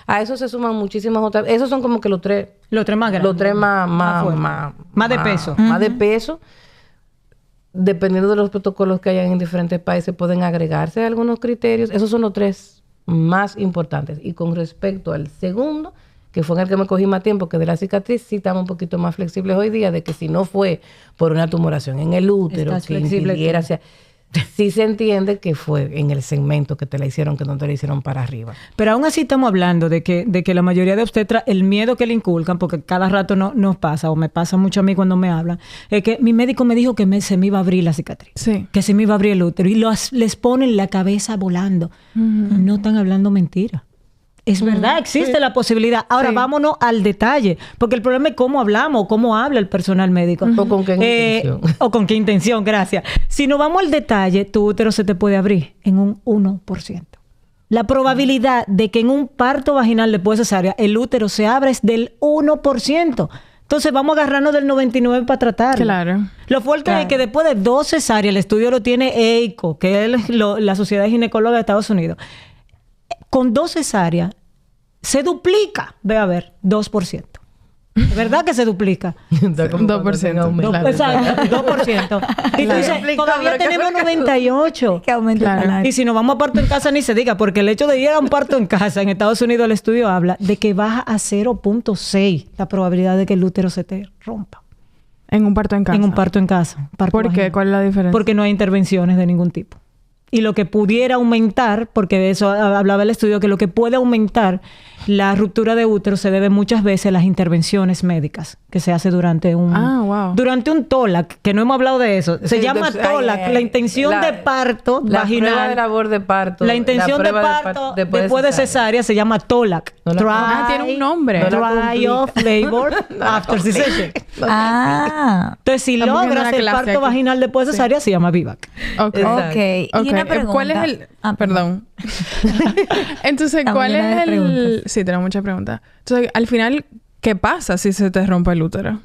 Speaker 4: A eso se suman muchísimas otras. Esos son como que los tres
Speaker 3: Los tres más grandes.
Speaker 4: los tres
Speaker 3: fuertes. Más de peso.
Speaker 4: Más de peso. Dependiendo de los protocolos que hayan en diferentes países, pueden agregarse algunos criterios. Esos son los tres más importantes. Y con respecto al segundo, que fue en el que me cogí más tiempo, que de la cicatriz, sí estamos un poquito más flexibles hoy día, de que si no fue por una tumoración en el útero,
Speaker 3: Estás
Speaker 4: que
Speaker 3: flexible
Speaker 4: impidiera,
Speaker 3: tú.
Speaker 4: o sea, sí se entiende que fue en el segmento que te la hicieron, que no te la hicieron para arriba.
Speaker 3: Pero aún así estamos hablando de que la mayoría de obstetras, el miedo que le inculcan, porque cada rato nos pasa, o me pasa mucho a mí cuando me hablan, es que mi médico me dijo que se me iba a abrir la cicatriz.
Speaker 1: Sí.
Speaker 3: Que se me iba a abrir el útero. Y les ponen la cabeza volando. No están hablando mentira. Es verdad, existe la posibilidad. Ahora
Speaker 1: Sí.
Speaker 3: vámonos al detalle, porque el problema es cómo hablamos, cómo habla el personal médico.
Speaker 4: O con qué intención.
Speaker 3: O con qué intención, gracias. Si nos vamos al detalle, tu útero se te puede abrir en un 1%. La probabilidad de que en un parto vaginal después de cesárea el útero se abra es del 1%. Entonces vamos a agarrarnos del 99 para tratarlo.
Speaker 1: Claro.
Speaker 3: Lo fuerte
Speaker 2: Claro.
Speaker 3: es que después de 2 cesáreas, el estudio lo tiene EICO, que es la Sociedad de Ginecólogos de Estados Unidos. Con 2 cesáreas se duplica, ve a ver, 2%. ¿Es verdad que se duplica?
Speaker 4: Está como cuando
Speaker 1: 2%,
Speaker 4: tenga aumento.
Speaker 1: claro.
Speaker 3: Exacto, 2%. Y tú dices,
Speaker 4: Duplicó,
Speaker 3: todavía
Speaker 4: pero ¿qué
Speaker 3: tenemos
Speaker 4: fue que
Speaker 3: 98.
Speaker 2: Que aumente
Speaker 1: Claro.
Speaker 2: el salario.
Speaker 3: Y si nos vamos a parto en casa, ni se diga, porque el hecho de ir a un parto en casa, en Estados Unidos el estudio habla de que baja a 0.6 la probabilidad de que el útero se te rompa.
Speaker 1: En un parto en casa.
Speaker 3: En un parto en casa. Parto
Speaker 1: ¿Por qué?
Speaker 3: vaginal.
Speaker 1: ¿Cuál es la diferencia?
Speaker 3: Porque no hay intervenciones de ningún tipo. Y lo que pudiera aumentar, porque de eso hablaba el estudio, que lo que puede aumentar la ruptura de útero se debe muchas veces a las intervenciones médicas que se hace durante un durante un TOLAC, que no hemos hablado de eso. Se
Speaker 4: Sí,
Speaker 3: llama
Speaker 4: entonces,
Speaker 3: TOLAC, la intención de parto
Speaker 4: la
Speaker 3: vaginal.
Speaker 4: prueba de labor de parto.
Speaker 3: La intención de
Speaker 4: prueba
Speaker 3: parto después de cesárea se llama TOLAC.
Speaker 4: No la-
Speaker 1: tiene un nombre.
Speaker 4: No la
Speaker 3: Try of labor after cesarean.
Speaker 2: Ah,
Speaker 3: Entonces, si
Speaker 1: Estamos viendo
Speaker 3: logras
Speaker 1: una
Speaker 3: el
Speaker 1: clase
Speaker 3: parto
Speaker 1: aquí.
Speaker 3: vaina después de cesárea, se llama VIVAC.
Speaker 1: Ok.
Speaker 4: Exacto.
Speaker 2: ok. Y
Speaker 1: Ok,
Speaker 2: una pregunta.
Speaker 1: ¿cuál es el...?
Speaker 2: Ah,
Speaker 1: Perdón. Entonces,
Speaker 2: Estamos
Speaker 1: ¿cuál
Speaker 2: llenas de
Speaker 1: es el...?
Speaker 2: preguntas.
Speaker 1: Sí, tengo muchas preguntas. Entonces, al final, ¿qué pasa si se te rompe el útero?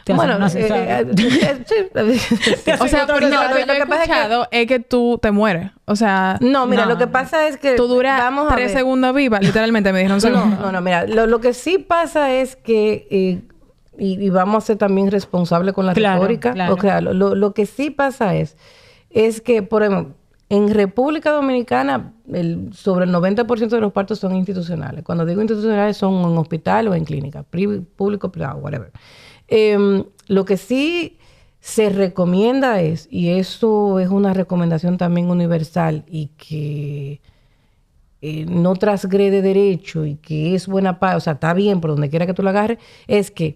Speaker 3: Te hacen
Speaker 4: Bueno,
Speaker 3: una cesárea.
Speaker 4: sí.
Speaker 1: O sea,
Speaker 3: otra
Speaker 1: porque
Speaker 3: cesárea.
Speaker 1: lo que yo he
Speaker 4: Lo que pasa es que-
Speaker 1: escuchado es que tú te mueres. O sea...
Speaker 4: No, mira, lo que pasa es que...
Speaker 1: Tú duras
Speaker 4: vamos a
Speaker 1: 3
Speaker 4: ver.
Speaker 1: segundos viva. Literalmente me dijeron segundos.
Speaker 4: No, mira, lo que sí pasa es que, y vamos a ser también responsables con la
Speaker 3: Claro,
Speaker 4: retórica,
Speaker 3: claro.
Speaker 4: o sea, lo que sí pasa es que, por ejemplo, en República Dominicana, sobre el 90% de los partos son institucionales. Cuando digo institucionales, son en hospital o en clínica, público, privado, whatever. Lo que sí se recomienda es, y eso es una recomendación también universal y que no transgrede derecho y que es buena paz, o sea, está bien por donde quiera que tú la agarres, es que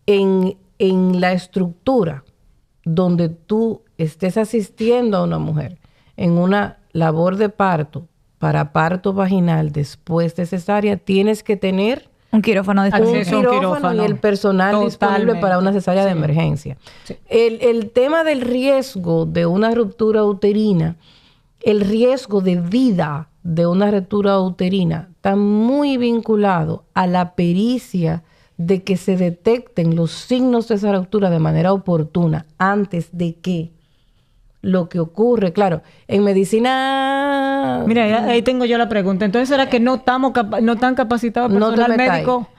Speaker 4: en la estructura donde tú estés asistiendo a una mujer en una labor de parto, para parto vaginal después de cesárea, tienes que tener
Speaker 2: un quirófano de
Speaker 3: Acceso a un
Speaker 4: quirófano y el personal disponible
Speaker 3: Totalmente.
Speaker 4: para una cesárea de emergencia.
Speaker 3: Sí.
Speaker 4: El tema del riesgo de una ruptura uterina, el riesgo de vida de una ruptura uterina está muy vinculado a la pericia de que se detecten los signos de esa ruptura de manera oportuna antes de que lo que ocurre, claro, en medicina...
Speaker 3: Mira, ahí tengo yo la pregunta. Entonces, ¿será que no estamos no tan capacitados
Speaker 4: No te
Speaker 3: personal
Speaker 4: metas
Speaker 3: médico?
Speaker 4: ahí.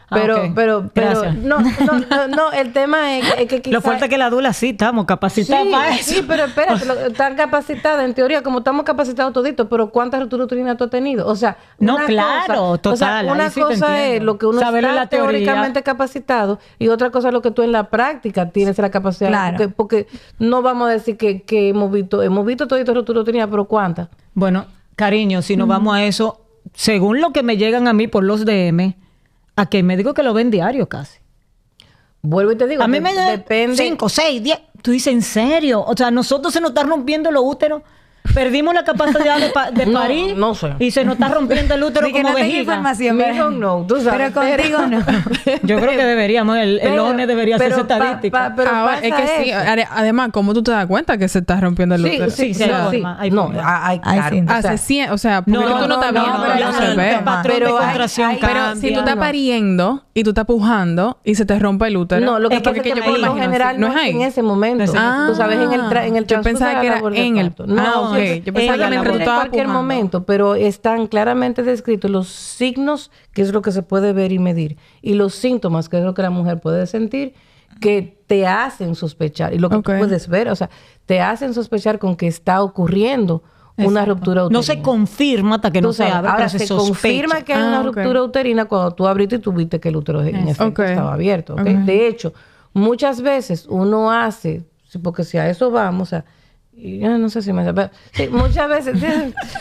Speaker 4: Pero,
Speaker 3: Gracias.
Speaker 4: no, el tema es que quizás...
Speaker 3: Lo fuerte es que la dula sí estamos capacitados para eso.
Speaker 4: Sí, pero espérate, están capacitadas en teoría, como estamos capacitados toditos, pero ¿cuántas rupturas uterinas tú has tenido? O sea,
Speaker 3: No,
Speaker 4: una
Speaker 3: claro,
Speaker 4: cosa, o sea,
Speaker 3: total,
Speaker 4: una
Speaker 3: ahí sí te
Speaker 4: cosa es
Speaker 3: entiendo.
Speaker 4: lo que uno
Speaker 3: Saberlo en
Speaker 4: está
Speaker 3: la teoría.
Speaker 4: teóricamente capacitado y otra cosa es lo que tú en la práctica tienes la capacidad.
Speaker 2: Claro.
Speaker 4: Porque no vamos a decir que hemos visto toditos rupturas uterinas, pero ¿cuántas?
Speaker 3: Bueno, cariño, si nos vamos a eso, según lo que me llegan a mí por los DM, aquí hay médicos que lo ven diario casi.
Speaker 4: Vuelvo y te digo,
Speaker 3: A mí me da
Speaker 4: depende...
Speaker 3: 5, 6, 10. Tú dices, ¿en serio? O sea, nosotros se nos están rompiendo los úteros. Perdimos la capacidad de
Speaker 4: No,
Speaker 3: parir
Speaker 4: no sé.
Speaker 3: y se nos está rompiendo el útero
Speaker 2: Sí, que
Speaker 3: como
Speaker 2: no tengo
Speaker 3: vejiga.
Speaker 2: información.
Speaker 4: Mejor no, tú sabes.
Speaker 2: Pero contigo no.
Speaker 3: Yo creo que deberíamos, el ONE debería hacer esa estadística.
Speaker 4: pero
Speaker 1: Ahora, es
Speaker 4: pasa
Speaker 1: que sí,
Speaker 4: eso.
Speaker 1: además, ¿cómo tú te das cuenta que se está rompiendo el útero?
Speaker 3: sí,
Speaker 1: O sea,
Speaker 3: hay forma, hay
Speaker 4: No,
Speaker 3: forma.
Speaker 4: hay
Speaker 2: Hay
Speaker 4: claro.
Speaker 2: sí.
Speaker 4: O sea,
Speaker 1: hace 100, o sea, porque tú no estás viendo,
Speaker 2: pero
Speaker 1: no se
Speaker 2: el
Speaker 1: ve.
Speaker 3: patrón
Speaker 4: Pero
Speaker 3: de
Speaker 4: hay-
Speaker 3: contracción
Speaker 4: hay-
Speaker 1: Pero
Speaker 3: cambia.
Speaker 1: si tú estás pariendo y tú estás pujando y se te rompe el útero.
Speaker 4: No, lo que
Speaker 3: Es que
Speaker 4: pasa es que
Speaker 3: yo me
Speaker 4: por lo
Speaker 3: imagino
Speaker 4: general
Speaker 1: así.
Speaker 4: no
Speaker 1: No es
Speaker 4: es en
Speaker 1: ahí.
Speaker 4: ese momento.
Speaker 3: Ah,
Speaker 4: Tú sabes, en el
Speaker 1: yo
Speaker 4: transcurso
Speaker 1: pensaba
Speaker 4: de la
Speaker 1: que era
Speaker 4: labor de
Speaker 1: en el-
Speaker 4: parto. No,
Speaker 1: Ah, ok. Yo pensaba
Speaker 3: que
Speaker 4: en
Speaker 3: mientras tú
Speaker 1: estabas
Speaker 4: cualquier
Speaker 1: pujando.
Speaker 4: momento, pero están claramente descritos los signos, que es lo que se puede ver y medir, y los síntomas, que es lo que la mujer puede sentir, que te hacen sospechar, y lo que tú
Speaker 1: Ok.
Speaker 4: puedes ver, o sea, te hacen sospechar con que está ocurriendo una
Speaker 3: Exacto.
Speaker 4: ruptura uterina.
Speaker 3: No se confirma hasta que
Speaker 4: Tú
Speaker 3: no se
Speaker 4: sabes,
Speaker 3: abre,
Speaker 4: ahora
Speaker 3: pero se
Speaker 4: confirma
Speaker 3: sospecha.
Speaker 4: que hay una
Speaker 1: Ah, ok.
Speaker 4: ruptura uterina cuando tú abriste y tú viste que el útero en efecto
Speaker 1: Ok.
Speaker 4: estaba abierto. ¿ok?
Speaker 1: Ok.
Speaker 4: De hecho, muchas veces uno hace, sí, porque si a eso vamos, o sea, y ya no sé si me... pero, sí, muchas veces,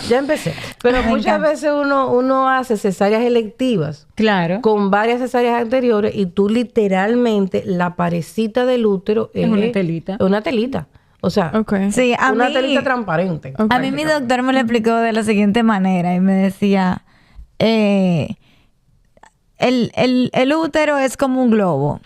Speaker 4: ya empecé, pero
Speaker 2: Me
Speaker 4: muchas
Speaker 2: encanta.
Speaker 4: veces uno hace cesáreas electivas
Speaker 3: Claro.
Speaker 4: con varias cesáreas anteriores y tú literalmente la parecita del útero
Speaker 3: Es una telita.
Speaker 4: es una telita. O sea,
Speaker 1: Ok.
Speaker 2: Sí, a
Speaker 4: una
Speaker 2: mí,
Speaker 4: telita transparente.
Speaker 1: Ok.
Speaker 2: a mí mi doctor me lo explicó de la siguiente manera y me decía, el útero es como un globo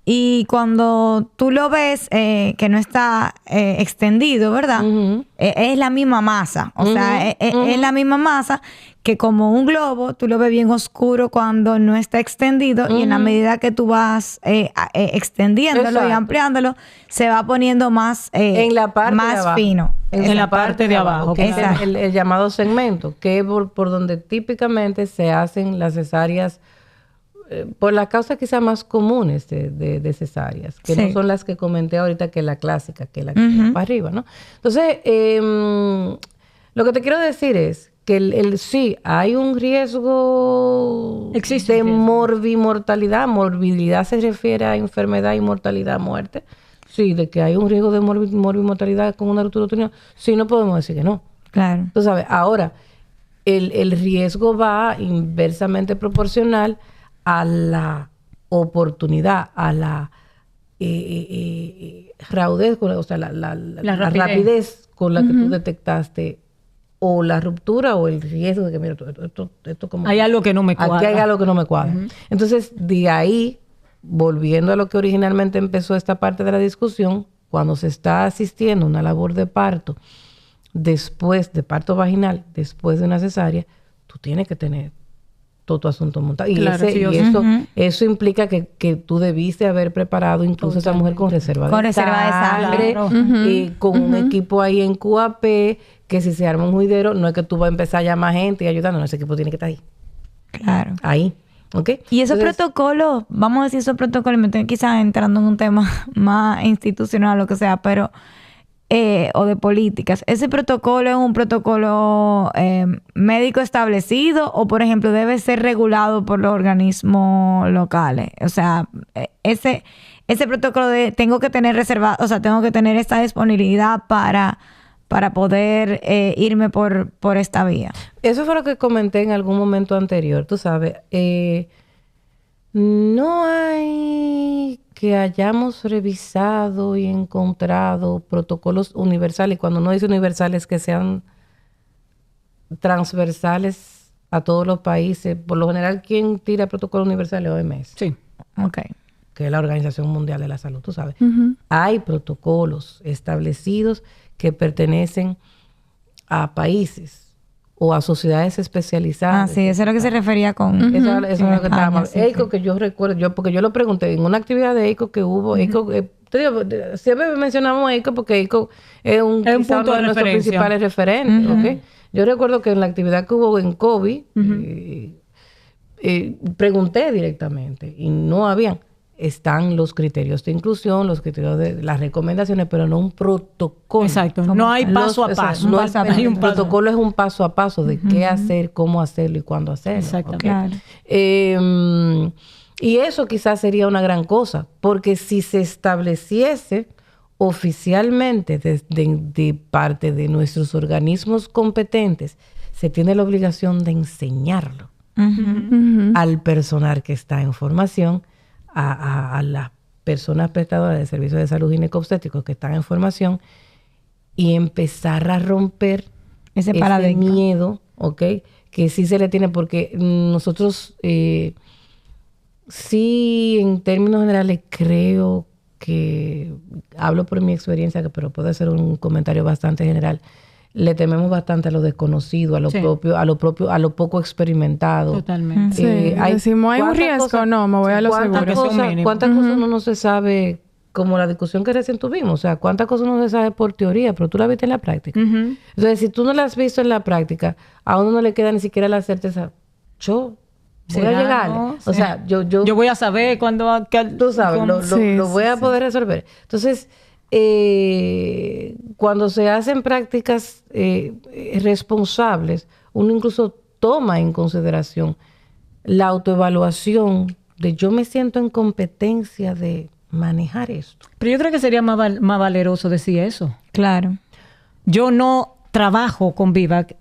Speaker 2: y cuando tú lo ves que no está extendido, ¿verdad?
Speaker 4: Ujú.
Speaker 2: Es la misma masa, o sea, es la misma masa que como un globo, tú lo ves bien oscuro cuando no está extendido y en la medida que tú vas extendiéndolo y
Speaker 4: Exacto.
Speaker 2: ampliándolo, se va poniendo más,
Speaker 4: En la parte de
Speaker 2: más
Speaker 4: abajo.
Speaker 2: fino.
Speaker 3: En la parte de abajo,
Speaker 4: que es
Speaker 2: claro.
Speaker 4: el llamado segmento, que es por donde típicamente se hacen las cesáreas, por las causas quizás más comunes de cesáreas, que
Speaker 2: Sí.
Speaker 4: no son las que comenté ahorita, que es la clásica, que es la que va para arriba, ¿no? Entonces, lo que te quiero decir es que sí, hay un riesgo
Speaker 3: Existe
Speaker 4: de
Speaker 3: un riesgo.
Speaker 4: morbimortalidad. Morbilidad se refiere a enfermedad y mortalidad, muerte. Sí, de que hay un riesgo de morbimortalidad con una ruptura uterina. Sí, no podemos decir que no.
Speaker 2: Claro.
Speaker 4: Tú sabes, ahora, el riesgo va inversamente proporcional a la oportunidad, a la raudez, o sea, la rapidez con la que tú detectaste o la ruptura o el riesgo de que, mira, esto como...
Speaker 3: Hay algo que no me cuadra.
Speaker 4: Aquí hay algo que no me cuadra. Entonces, de ahí, volviendo a lo que originalmente empezó esta parte de la discusión, cuando se está asistiendo a una labor de parto, después de parto vaginal, después de una cesárea, tú tienes que tener todo tu asunto montado. Y,
Speaker 1: Claro, sí o sí.
Speaker 4: eso implica que tú debiste haber preparado incluso a esa mujer con reserva
Speaker 2: Con
Speaker 4: de
Speaker 2: reserva de sangre.
Speaker 4: y con un equipo ahí en QAP, que si se arma un juidero, no es que tú vas a empezar a llamar gente y ayudando, no, ese equipo tiene que estar ahí.
Speaker 2: Claro.
Speaker 4: Ahí. ¿Ok?
Speaker 2: Y esos
Speaker 4: Entonces,
Speaker 2: protocolos, vamos a decir esos protocolos, me estoy quizás entrando en un tema más institucional, lo que sea, pero, o de políticas. ¿Ese protocolo es un protocolo médico establecido o, por ejemplo, debe ser regulado por los organismos locales? O sea, ese protocolo de tengo que tener reservado, o sea, tengo que tener esta disponibilidad para poder irme por esta vía.
Speaker 4: eso fue lo que comenté en algún momento anterior, tú sabes. No hay que hayamos revisado y encontrado protocolos universales. Cuando uno dice universales, que sean transversales a todos los países. Por lo general, ¿quién tira protocolos universales? OMS,
Speaker 3: Sí.
Speaker 2: Ok.
Speaker 4: que es la Organización Mundial de la Salud, tú sabes.
Speaker 1: Ujú.
Speaker 4: Hay protocolos establecidos que pertenecen a países o a sociedades especializadas.
Speaker 2: Ah, sí, eso es lo que se refería con...
Speaker 4: Eso es lo que estábamos.
Speaker 2: sí,
Speaker 4: EICO, que yo recuerdo, porque yo lo pregunté en una actividad de EICO que hubo. EICO, te digo, siempre mencionamos EICO porque EICO es quizá
Speaker 3: punto
Speaker 4: uno
Speaker 3: de
Speaker 4: de nuestros
Speaker 3: referencia.
Speaker 4: principales referentes. ¿Ok? Yo recuerdo que en la actividad que hubo en COVID, pregunté directamente y no habían. Están los criterios de inclusión, los criterios de las recomendaciones, pero no un protocolo.
Speaker 3: Exacto. No hay paso a paso.
Speaker 4: No
Speaker 3: Paso a
Speaker 4: hay
Speaker 3: paso.
Speaker 4: un protocolo, es un paso a paso de qué hacer, cómo hacerlo y cuándo hacerlo.
Speaker 3: Exactamente.
Speaker 4: ¿ok?
Speaker 2: Claro.
Speaker 4: Y eso quizás sería una gran cosa, porque si se estableciese oficialmente de parte de nuestros organismos competentes, se tiene la obligación de enseñarlo al personal que está en formación, a las personas prestadoras de servicios de salud ginecobstétricos que están en formación, y empezar a romper
Speaker 2: ese
Speaker 4: ese
Speaker 2: paradigma.
Speaker 4: miedo, ¿ok? Que sí se le tiene, porque nosotros sí, en términos generales, creo que, hablo por mi experiencia, pero puede ser un comentario bastante general, le tememos bastante a lo desconocido, a lo
Speaker 3: Sí.
Speaker 4: propio, a lo poco experimentado.
Speaker 3: Totalmente.
Speaker 1: Sí, decimos, hay un
Speaker 4: ¿cuántas
Speaker 1: riesgo,
Speaker 4: cosas-
Speaker 1: no, me voy a lo
Speaker 4: ¿cuántas
Speaker 1: seguro.
Speaker 3: Que sea un
Speaker 4: cosas-
Speaker 3: mínimo.
Speaker 4: ¿Cuántas cosas uno no se sabe, como la discusión que recién tuvimos? O sea, ¿cuántas cosas uno no se sabe por teoría, pero tú la viste en la práctica?
Speaker 3: Ujú.
Speaker 4: Entonces, si tú no la has visto en la práctica, a uno no le queda ni siquiera la certeza, yo voy a
Speaker 3: ¿Será?
Speaker 4: llegar.
Speaker 3: No,
Speaker 4: O
Speaker 3: sí.
Speaker 4: sea, yo
Speaker 3: Yo voy a saber cuándo...
Speaker 4: tú sabes,
Speaker 3: cómo-
Speaker 4: lo voy a poder resolver. Entonces, cuando se hacen prácticas responsables, uno incluso toma en consideración la autoevaluación de yo me siento en competencia de manejar esto.
Speaker 3: Pero yo creo que sería más valeroso decir eso.
Speaker 2: Claro.
Speaker 3: Yo no trabajo con VIVAC,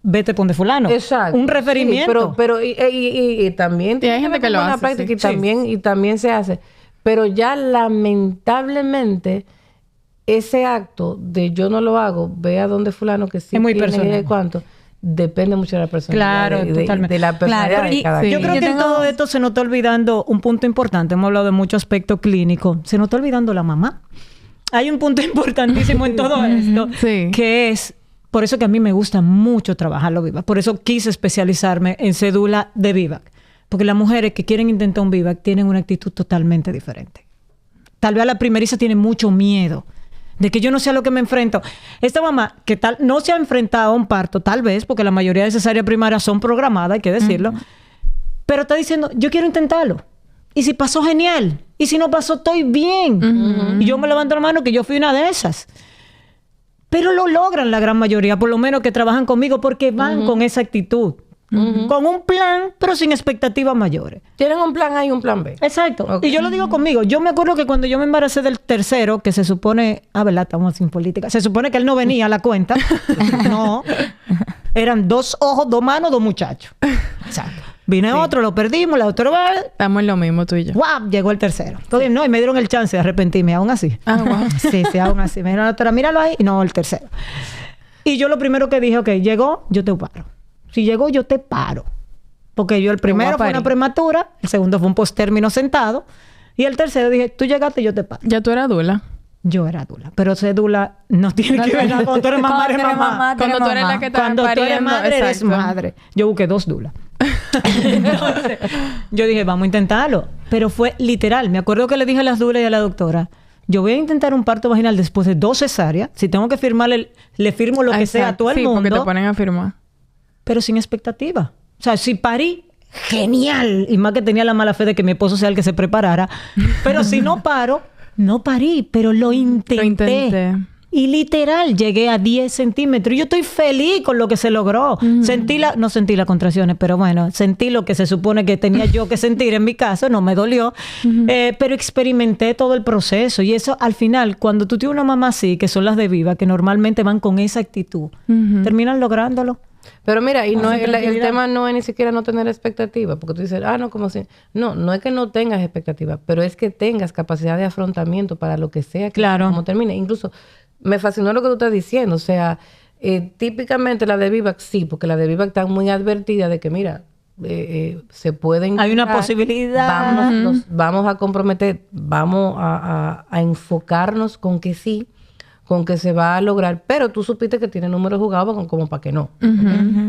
Speaker 3: vete por donde fulano.
Speaker 4: Exacto.
Speaker 3: Un referimiento.
Speaker 4: Sí, pero y también
Speaker 1: Y hay gente que lo
Speaker 4: buena
Speaker 1: hace,
Speaker 4: práctica
Speaker 1: sí.
Speaker 4: y también se hace. Pero ya lamentablemente ese acto de yo no lo hago, ve a donde fulano que sí
Speaker 3: Es muy
Speaker 4: tiene
Speaker 3: personal.
Speaker 4: idea de cuánto, depende mucho de la personalidad.
Speaker 3: Claro,
Speaker 4: de
Speaker 3: totalmente.
Speaker 4: la personalidad
Speaker 2: Claro,
Speaker 4: de
Speaker 2: y-
Speaker 4: cada
Speaker 1: sí.
Speaker 3: Yo
Speaker 4: quien.
Speaker 3: creo que en todo esto se nos está olvidando un punto importante. Hemos hablado de mucho aspecto clínico. Se nos está olvidando la mamá. Hay un punto importantísimo en todo esto,
Speaker 1: Sí.
Speaker 3: que es, por eso que a mí me gusta mucho trabajarlo VIVAC. Por eso quise especializarme en cédula de VIVAC. Porque las mujeres que quieren intentar un VIVAC tienen una actitud totalmente diferente. Tal vez a la primeriza tiene mucho miedo de que yo no sé a lo que me enfrento. Esta mamá que tal no se ha enfrentado a un parto, tal vez, porque la mayoría de cesáreas primarias son programadas, hay que decirlo, pero está diciendo, yo quiero intentarlo. Y si pasó, genial. Y si no pasó, estoy bien. Y yo me levanto la mano que yo fui una de esas. Pero lo logran la gran mayoría, por lo menos que trabajan conmigo, porque van con esa actitud. Con un plan, pero sin expectativas mayores.
Speaker 4: Tienen un plan A y un plan B.
Speaker 3: Exacto.
Speaker 4: Ok.
Speaker 3: Y yo lo digo conmigo. Yo me acuerdo que cuando yo me embaracé del tercero, que se supone... ¿Verdad? Estamos sin política. Se supone que él no venía a la cuenta. No. Eran 2 ojos, 2 manos, 2 muchachos. Exacto. Vine otro, lo perdimos, la doctora...
Speaker 1: Estamos en lo mismo tú y yo.
Speaker 3: ¡Guau! Llegó el tercero. Entonces, no, y me dieron el chance de arrepentirme, aún así.
Speaker 1: Ah, wow.
Speaker 3: Sí, aún así. Me dijeron, la doctora, míralo ahí. Y no, el tercero. Y yo lo primero que dije, ok, llegó, yo te paro. Si llegó, yo te paro. Porque yo el primero fue una prematura, el segundo fue un postérmino sentado, y el tercero dije, tú llegaste, yo te paro.
Speaker 1: Ya tú eras dula.
Speaker 3: Yo era dula. Pero ser dula no tiene que ver nada. Cuando tú eres mamá, eres mamá.
Speaker 1: Cuando tú eres la que está
Speaker 3: Cuando tú eres
Speaker 1: pariendo,
Speaker 3: madre, eres
Speaker 1: exacto.
Speaker 3: madre. Yo busqué 2 dulas. Entonces, yo dije, vamos a intentarlo. Pero fue literal. Me acuerdo que le dije a las dulas y a la doctora, yo voy a intentar un parto vaginal después de 2 cesáreas. Si tengo que firmarle, le firmo lo que sea a todo el
Speaker 1: sí,
Speaker 3: mundo.
Speaker 1: porque te ponen a firmar.
Speaker 3: Pero sin expectativa. O sea, si parí, genial. Y más que tenía la mala fe de que mi esposo sea el que se preparara. Pero si no paro, no parí, pero lo intenté.
Speaker 1: Lo intenté.
Speaker 3: Y literal, llegué a 10 centímetros. Y yo estoy feliz con lo que se logró. No sentí las contracciones, pero bueno, sentí lo que se supone que tenía yo que sentir en mi caso. No me dolió. Pero experimenté todo el proceso. Y eso, al final, cuando tú tienes una mamá así, que son las de Viva, que normalmente van con esa actitud, terminan lográndolo.
Speaker 4: Pero mira, y no
Speaker 3: Así
Speaker 4: es, el
Speaker 3: tranquilidad.
Speaker 4: tema no es ni siquiera no tener expectativas, porque tú dices, no, como si... No es que no tengas expectativas, pero es que tengas capacidad de afrontamiento para lo que sea, que
Speaker 3: Claro.
Speaker 4: como termine. Incluso, me fascinó lo que tú estás diciendo, o sea, típicamente la de Vivac sí, porque la de Vivac está muy advertida de que, mira, se pueden...
Speaker 3: Hay una posibilidad.
Speaker 4: Vamos a comprometer, vamos a enfocarnos con que sí, con que se va a lograr, pero tú supiste que tiene números jugados como para que no.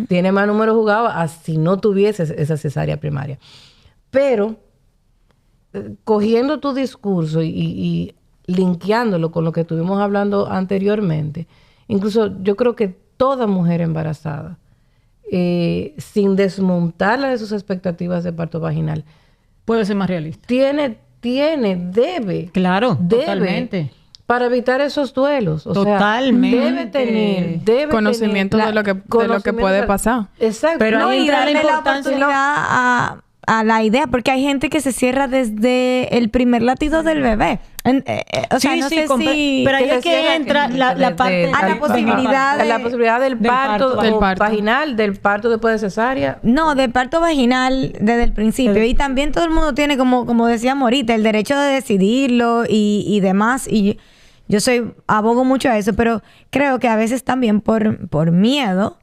Speaker 4: Tiene más números jugados si no tuvieses esa cesárea primaria. Pero, cogiendo tu discurso y linkeándolo con lo que estuvimos hablando anteriormente, incluso yo creo que toda mujer embarazada, sin desmontarla de sus expectativas de parto vaginal,
Speaker 3: Puede ser más realista.
Speaker 4: debe
Speaker 3: Claro, totalmente.
Speaker 4: para evitar esos duelos. O
Speaker 3: Totalmente.
Speaker 4: sea, debe
Speaker 1: Conocimiento
Speaker 4: tener
Speaker 1: de lo que puede pasar.
Speaker 4: Exacto.
Speaker 3: Pero
Speaker 2: No,
Speaker 3: ahí
Speaker 2: y
Speaker 3: entra la
Speaker 2: darle la
Speaker 3: importancia.
Speaker 2: oportunidad a la idea, porque hay gente que se cierra desde el primer latido del bebé. O sea, no sé si...
Speaker 3: pero ahí
Speaker 4: que
Speaker 3: es
Speaker 4: se
Speaker 3: que
Speaker 4: cierra
Speaker 3: entra la parte...
Speaker 2: la posibilidad
Speaker 4: la posibilidad del parto,
Speaker 1: del parto.
Speaker 4: vaginal, del parto después de cesárea.
Speaker 2: No, de parto vaginal desde el principio. Y también todo el mundo tiene, como decíamos ahorita, el derecho de decidirlo y demás. Y abogo mucho a eso, pero creo que a veces también por miedo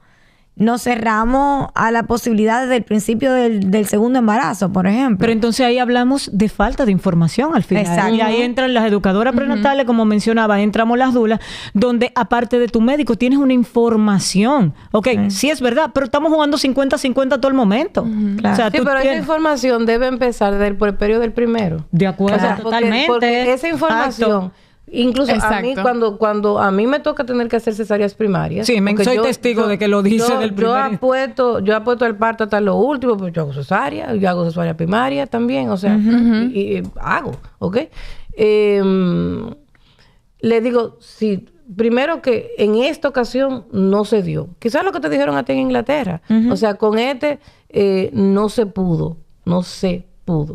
Speaker 2: nos cerramos a la posibilidad desde el principio del segundo embarazo, por ejemplo.
Speaker 3: Pero entonces ahí hablamos de falta de información al final.
Speaker 2: Exacto.
Speaker 3: Y ahí entran las educadoras prenatales, como mencionaba, entramos las dulas, donde aparte de tu médico tienes una información. Ok, sí es verdad, pero estamos jugando 50-50 todo el momento.
Speaker 2: Claro.
Speaker 3: O sea,
Speaker 4: Sí,
Speaker 3: tú
Speaker 4: pero esa
Speaker 3: tienes...
Speaker 4: información debe empezar por el periodo del primero.
Speaker 3: De acuerdo,
Speaker 4: O sea,
Speaker 3: totalmente.
Speaker 4: porque esa información...
Speaker 3: Exacto.
Speaker 4: Incluso a mí,
Speaker 1: Exacto.
Speaker 4: cuando a mí me toca tener que hacer cesáreas primarias.
Speaker 3: Sí,
Speaker 4: porque
Speaker 3: soy testigo de que lo dice del primer...
Speaker 4: Yo apuesto el parto hasta lo último, pues yo hago cesárea primaria también, o sea, y hago, ¿ok? Le digo, sí, primero que en esta ocasión no se dio. Quizás lo que te dijeron a ti en Inglaterra. O sea, con no se pudo.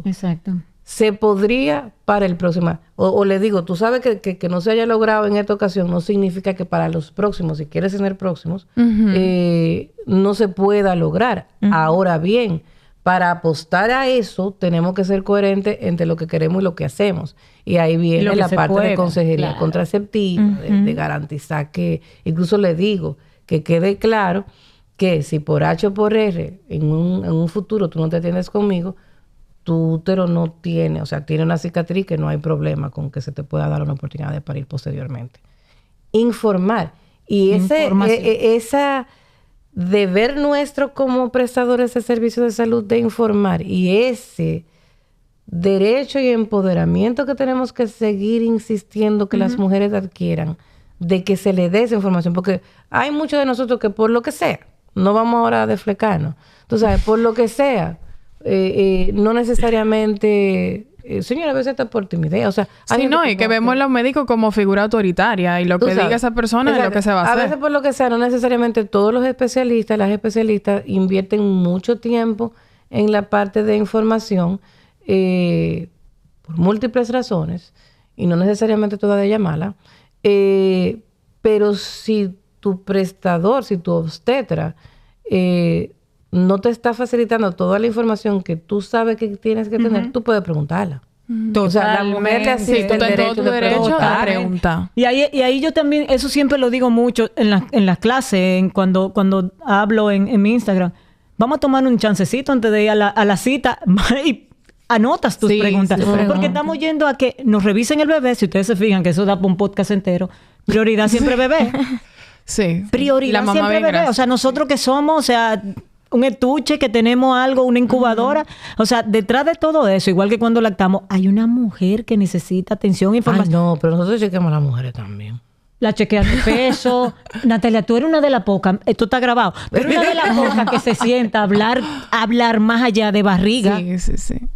Speaker 3: Exacto.
Speaker 4: Se podría para el próximo. O le digo, tú sabes que no se haya logrado en esta ocasión, no significa que para los próximos, si quieres tener próximos, no se pueda lograr. Ahora bien, para apostar a eso, tenemos que ser coherentes entre lo que queremos y lo que hacemos. Y ahí viene la parte de consejería contraceptiva, de garantizar que, incluso le digo, que quede claro que si por H o por R, en un futuro tú no te atiendes conmigo, tu útero no tiene, o sea, tiene una cicatriz que no hay problema con que se te pueda dar una oportunidad de parir posteriormente. Informar. Y esa deber nuestro como prestadores de servicios de salud de informar y ese derecho y empoderamiento que tenemos que seguir insistiendo que las mujeres adquieran, de que se le dé esa información, porque hay muchos de nosotros que por lo que sea, no vamos ahora a desflecarnos, tú sabes, por lo que sea, no necesariamente señora, a veces está por timidez, o sea...
Speaker 1: Sí, no, y que vemos a los médicos como figura autoritaria y lo que diga esa persona es lo que se va a hacer.
Speaker 4: A veces por lo que sea, no necesariamente todos los especialistas, las especialistas invierten mucho tiempo en la parte de información por múltiples razones y no necesariamente toda de ella mala, pero si tu prestador, si tu obstetra no te está facilitando toda la información que tú sabes que tienes que tener, tú puedes preguntarla. O sea, la mujer le asiste el derecho de preguntar.
Speaker 3: Y ahí yo también, eso siempre lo digo mucho en las clases, cuando hablo en mi Instagram. Vamos a tomar un chancecito antes de ir a la cita y anotas tus preguntas. Porque estamos yendo a que nos revisen el bebé. Si ustedes se fijan que eso da para un podcast entero. Prioridad siempre bebé.
Speaker 1: Sí.
Speaker 3: Prioridad siempre bebé. O sea, nosotros que somos, o sea... un estuche, que tenemos algo, una incubadora. O sea, detrás de todo eso, igual que cuando lactamos, hay una mujer que necesita atención e información.
Speaker 4: Ay, no, pero nosotros chequeamos a las mujeres también.
Speaker 3: La chequean de peso. Natalia, tú eres una de las pocas, esto está grabado, pero una de las pocas que se sienta a hablar más allá de barriga.
Speaker 2: Sí.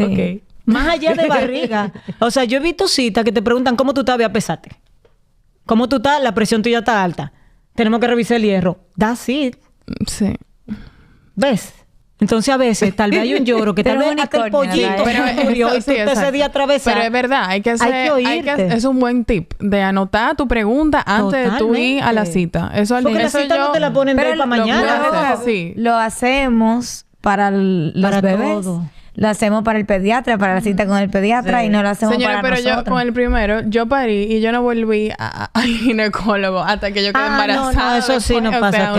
Speaker 3: Okay. Más allá de barriga. O sea, yo he visto citas que te preguntan cómo tú estás, voy a pesarte. ¿Cómo tú estás? La presión tuya está alta. Tenemos que revisar el hierro. That's it.
Speaker 1: Sí.
Speaker 3: ¿Ves? Entonces a veces tal vez hay un lloro que tal vez hasta el pollito murió y tú ese día atravesar.
Speaker 1: Pero es verdad, hay que es un buen tip de anotar tu pregunta antes de tú ir a la cita. Eso al
Speaker 3: porque la cita no te la ponen de para mañana.
Speaker 2: Lo hacemos para los bebés. Todo. Lo hacemos para el pediatra, para la cita con el pediatra y no lo hacemos para nosotros.
Speaker 1: Señora, pero yo con el primero, yo parí y yo no volví al ginecólogo hasta que yo quedé embarazada.
Speaker 3: No, eso sí no pasa.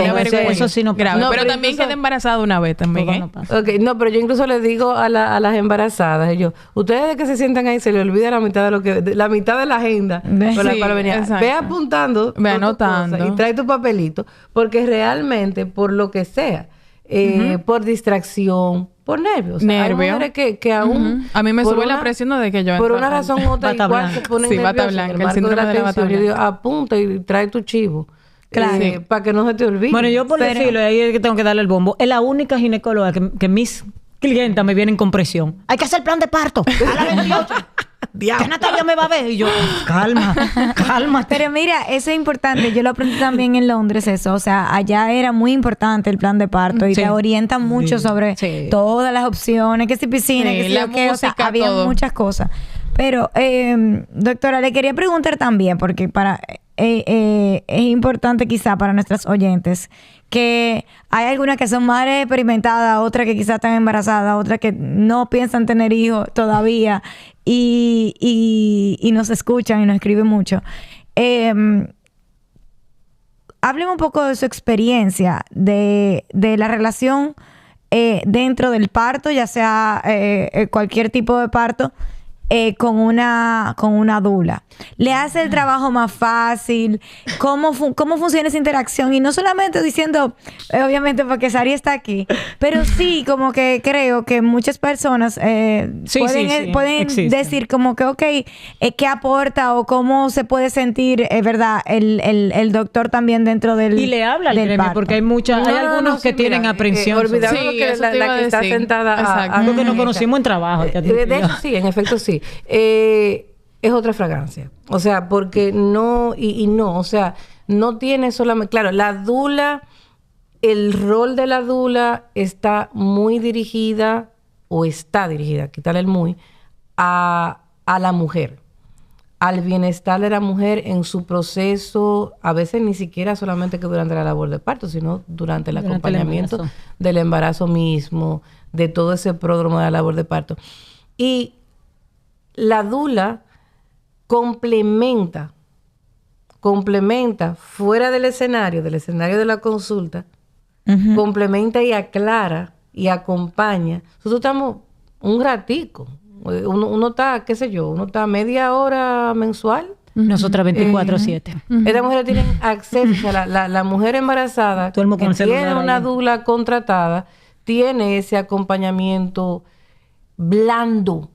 Speaker 3: Eso sí no pasa.
Speaker 1: No, pero también quedé embarazada una vez también.
Speaker 3: No pasa.
Speaker 4: Okay, no, pero yo incluso les digo a las embarazadas, ustedes de que se sientan ahí se les olvida la mitad de la mitad de la agenda con la cual venía. Ve apuntando,
Speaker 1: ve anotando
Speaker 4: y trae tu papelito, porque realmente por lo que sea, por distracción, por nervios. Hay mujeres que aún...
Speaker 1: A mí me sube la presión de que yo...
Speaker 4: Por una razón u otra igual se ponen nerviosas.
Speaker 1: Bata blanca, el síndrome de la bata blanca.
Speaker 4: Yo digo, apunta y trae tu chivo.
Speaker 2: Claro.
Speaker 4: Para que no se te olvide.
Speaker 3: Bueno, yo por decirlo, ahí es que tengo que darle el bombo. Es la única ginecóloga que mis clientas me vienen con presión. Hay que hacer plan de parto. A la 28. ¿Qué Natalia me va a ver? Y yo, calma.
Speaker 2: Pero mira, eso es importante. Yo lo aprendí también en Londres, eso. O sea, allá era muy importante el plan de parto y te orientan mucho sobre todas las opciones, que si piscina, que si
Speaker 1: la música,
Speaker 2: o sea, había muchas cosas. Pero, doctora, le quería preguntar también, porque es importante quizá para nuestras oyentes, que hay algunas que son madres experimentadas, otras que quizás están embarazadas, otras que no piensan tener hijos todavía. y nos escuchan y nos escriben mucho. Hablen un poco de su experiencia de la relación dentro del parto, ya sea cualquier tipo de parto, con una dula. ¿Le hace el trabajo más fácil? ¿Cómo funciona esa interacción? Y no solamente diciendo, obviamente porque Sari está aquí, pero sí como que creo que muchas personas pueden decir como que, ok, ¿qué aporta o cómo se puede sentir, verdad, el doctor también dentro del
Speaker 3: Y le habla al gremio,
Speaker 2: parto?
Speaker 3: porque hay algunos que tienen aprensión.
Speaker 4: Olvidamos
Speaker 1: Sí,
Speaker 4: que
Speaker 1: eso
Speaker 4: la
Speaker 1: te iba a
Speaker 4: que está
Speaker 1: decir.
Speaker 4: sentada
Speaker 1: Exacto.
Speaker 3: Porque nos conocimos en trabajo.
Speaker 4: de hecho, sí, en efecto, sí. Es otra fragancia. O sea, porque no, no, o sea, no tiene solamente, claro, la dula, el rol de la dula está muy dirigida, o está dirigida, quitarle el muy, a la mujer, al bienestar de la mujer en su proceso, a veces ni siquiera solamente que durante la labor de parto, sino durante el acompañamiento del embarazo mismo, de todo ese pródromo de la labor de parto. Y la dula complementa fuera del escenario de la consulta, complementa y aclara y acompaña. Nosotros estamos un ratico. Uno está, qué sé yo, uno está media hora mensual.
Speaker 3: Nosotras 24/7.
Speaker 4: Estas mujeres tienen acceso, o sea, la mujer embarazada que tiene una dula contratada, tiene ese acompañamiento blando.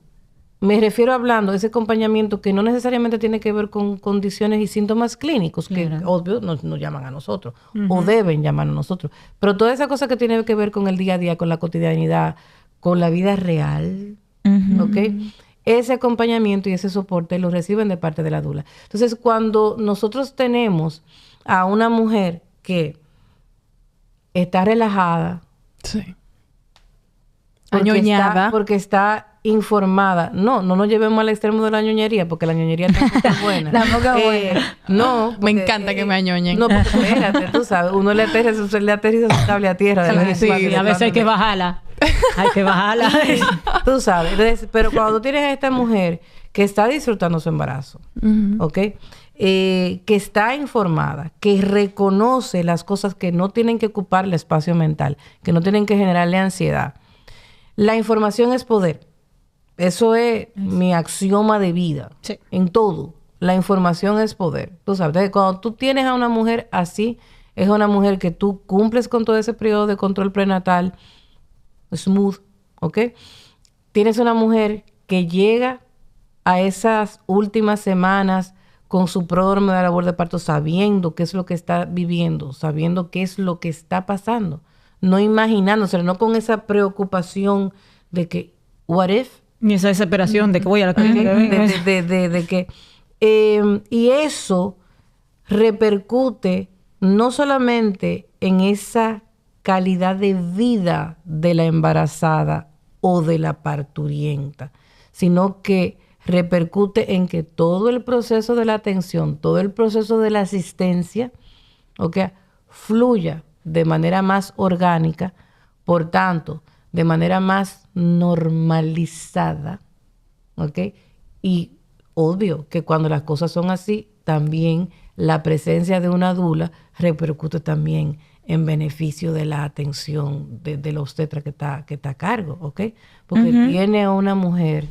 Speaker 4: Me refiero a blando, ese acompañamiento que no necesariamente tiene que ver con condiciones y síntomas clínicos, que obvio nos llaman a nosotros, o deben llamar a nosotros. Pero toda esa cosa que tiene que ver con el día a día, con la cotidianidad, con la vida real, ¿ok? Ese acompañamiento y ese soporte lo reciben de parte de la dula. Entonces, cuando nosotros tenemos a una mujer que está relajada,
Speaker 1: Sí.
Speaker 4: Añoñada. Porque está informada. No nos llevemos al extremo de la ñoñería, porque la ñoñería tampoco es buena.
Speaker 2: Tampoco es buena.
Speaker 4: No. Porque,
Speaker 1: Me encanta que me añoñen.
Speaker 4: No, porque espérate, tú sabes. Uno le aterriza su cable a tierra.
Speaker 3: Sí, a veces hay que bajarla. Hay que bajarla.
Speaker 4: Tú sabes. Entonces, pero cuando tú tienes a esta mujer que está disfrutando su embarazo, ¿ok? Que está informada, que reconoce las cosas que no tienen que ocuparle espacio mental, que no tienen que generarle ansiedad. La información es poder. Eso es mi axioma de vida.
Speaker 3: Sí.
Speaker 4: En todo. La información es poder. Tú sabes. Entonces, cuando tú tienes a una mujer así, es una mujer que tú cumples con todo ese periodo de control prenatal smooth, ¿ok? Tienes una mujer que llega a esas últimas semanas con su pródromo de labor de parto sabiendo qué es lo que está viviendo, sabiendo qué es lo que está pasando. No imaginándose, no con esa preocupación de que, what if?
Speaker 3: Ni esa desesperación de que voy a la clínica.
Speaker 4: De que... y eso repercute no solamente en esa calidad de vida de la embarazada o de la parturienta, sino que repercute en que todo el proceso de la atención, todo el proceso de la asistencia, ¿okay?, fluya de manera más orgánica, por tanto, de manera más normalizada, ¿ok? Y obvio que cuando las cosas son así, también la presencia de una dula repercute también en beneficio de la atención de la obstetra que está a cargo, ¿ok? Porque tiene a una mujer,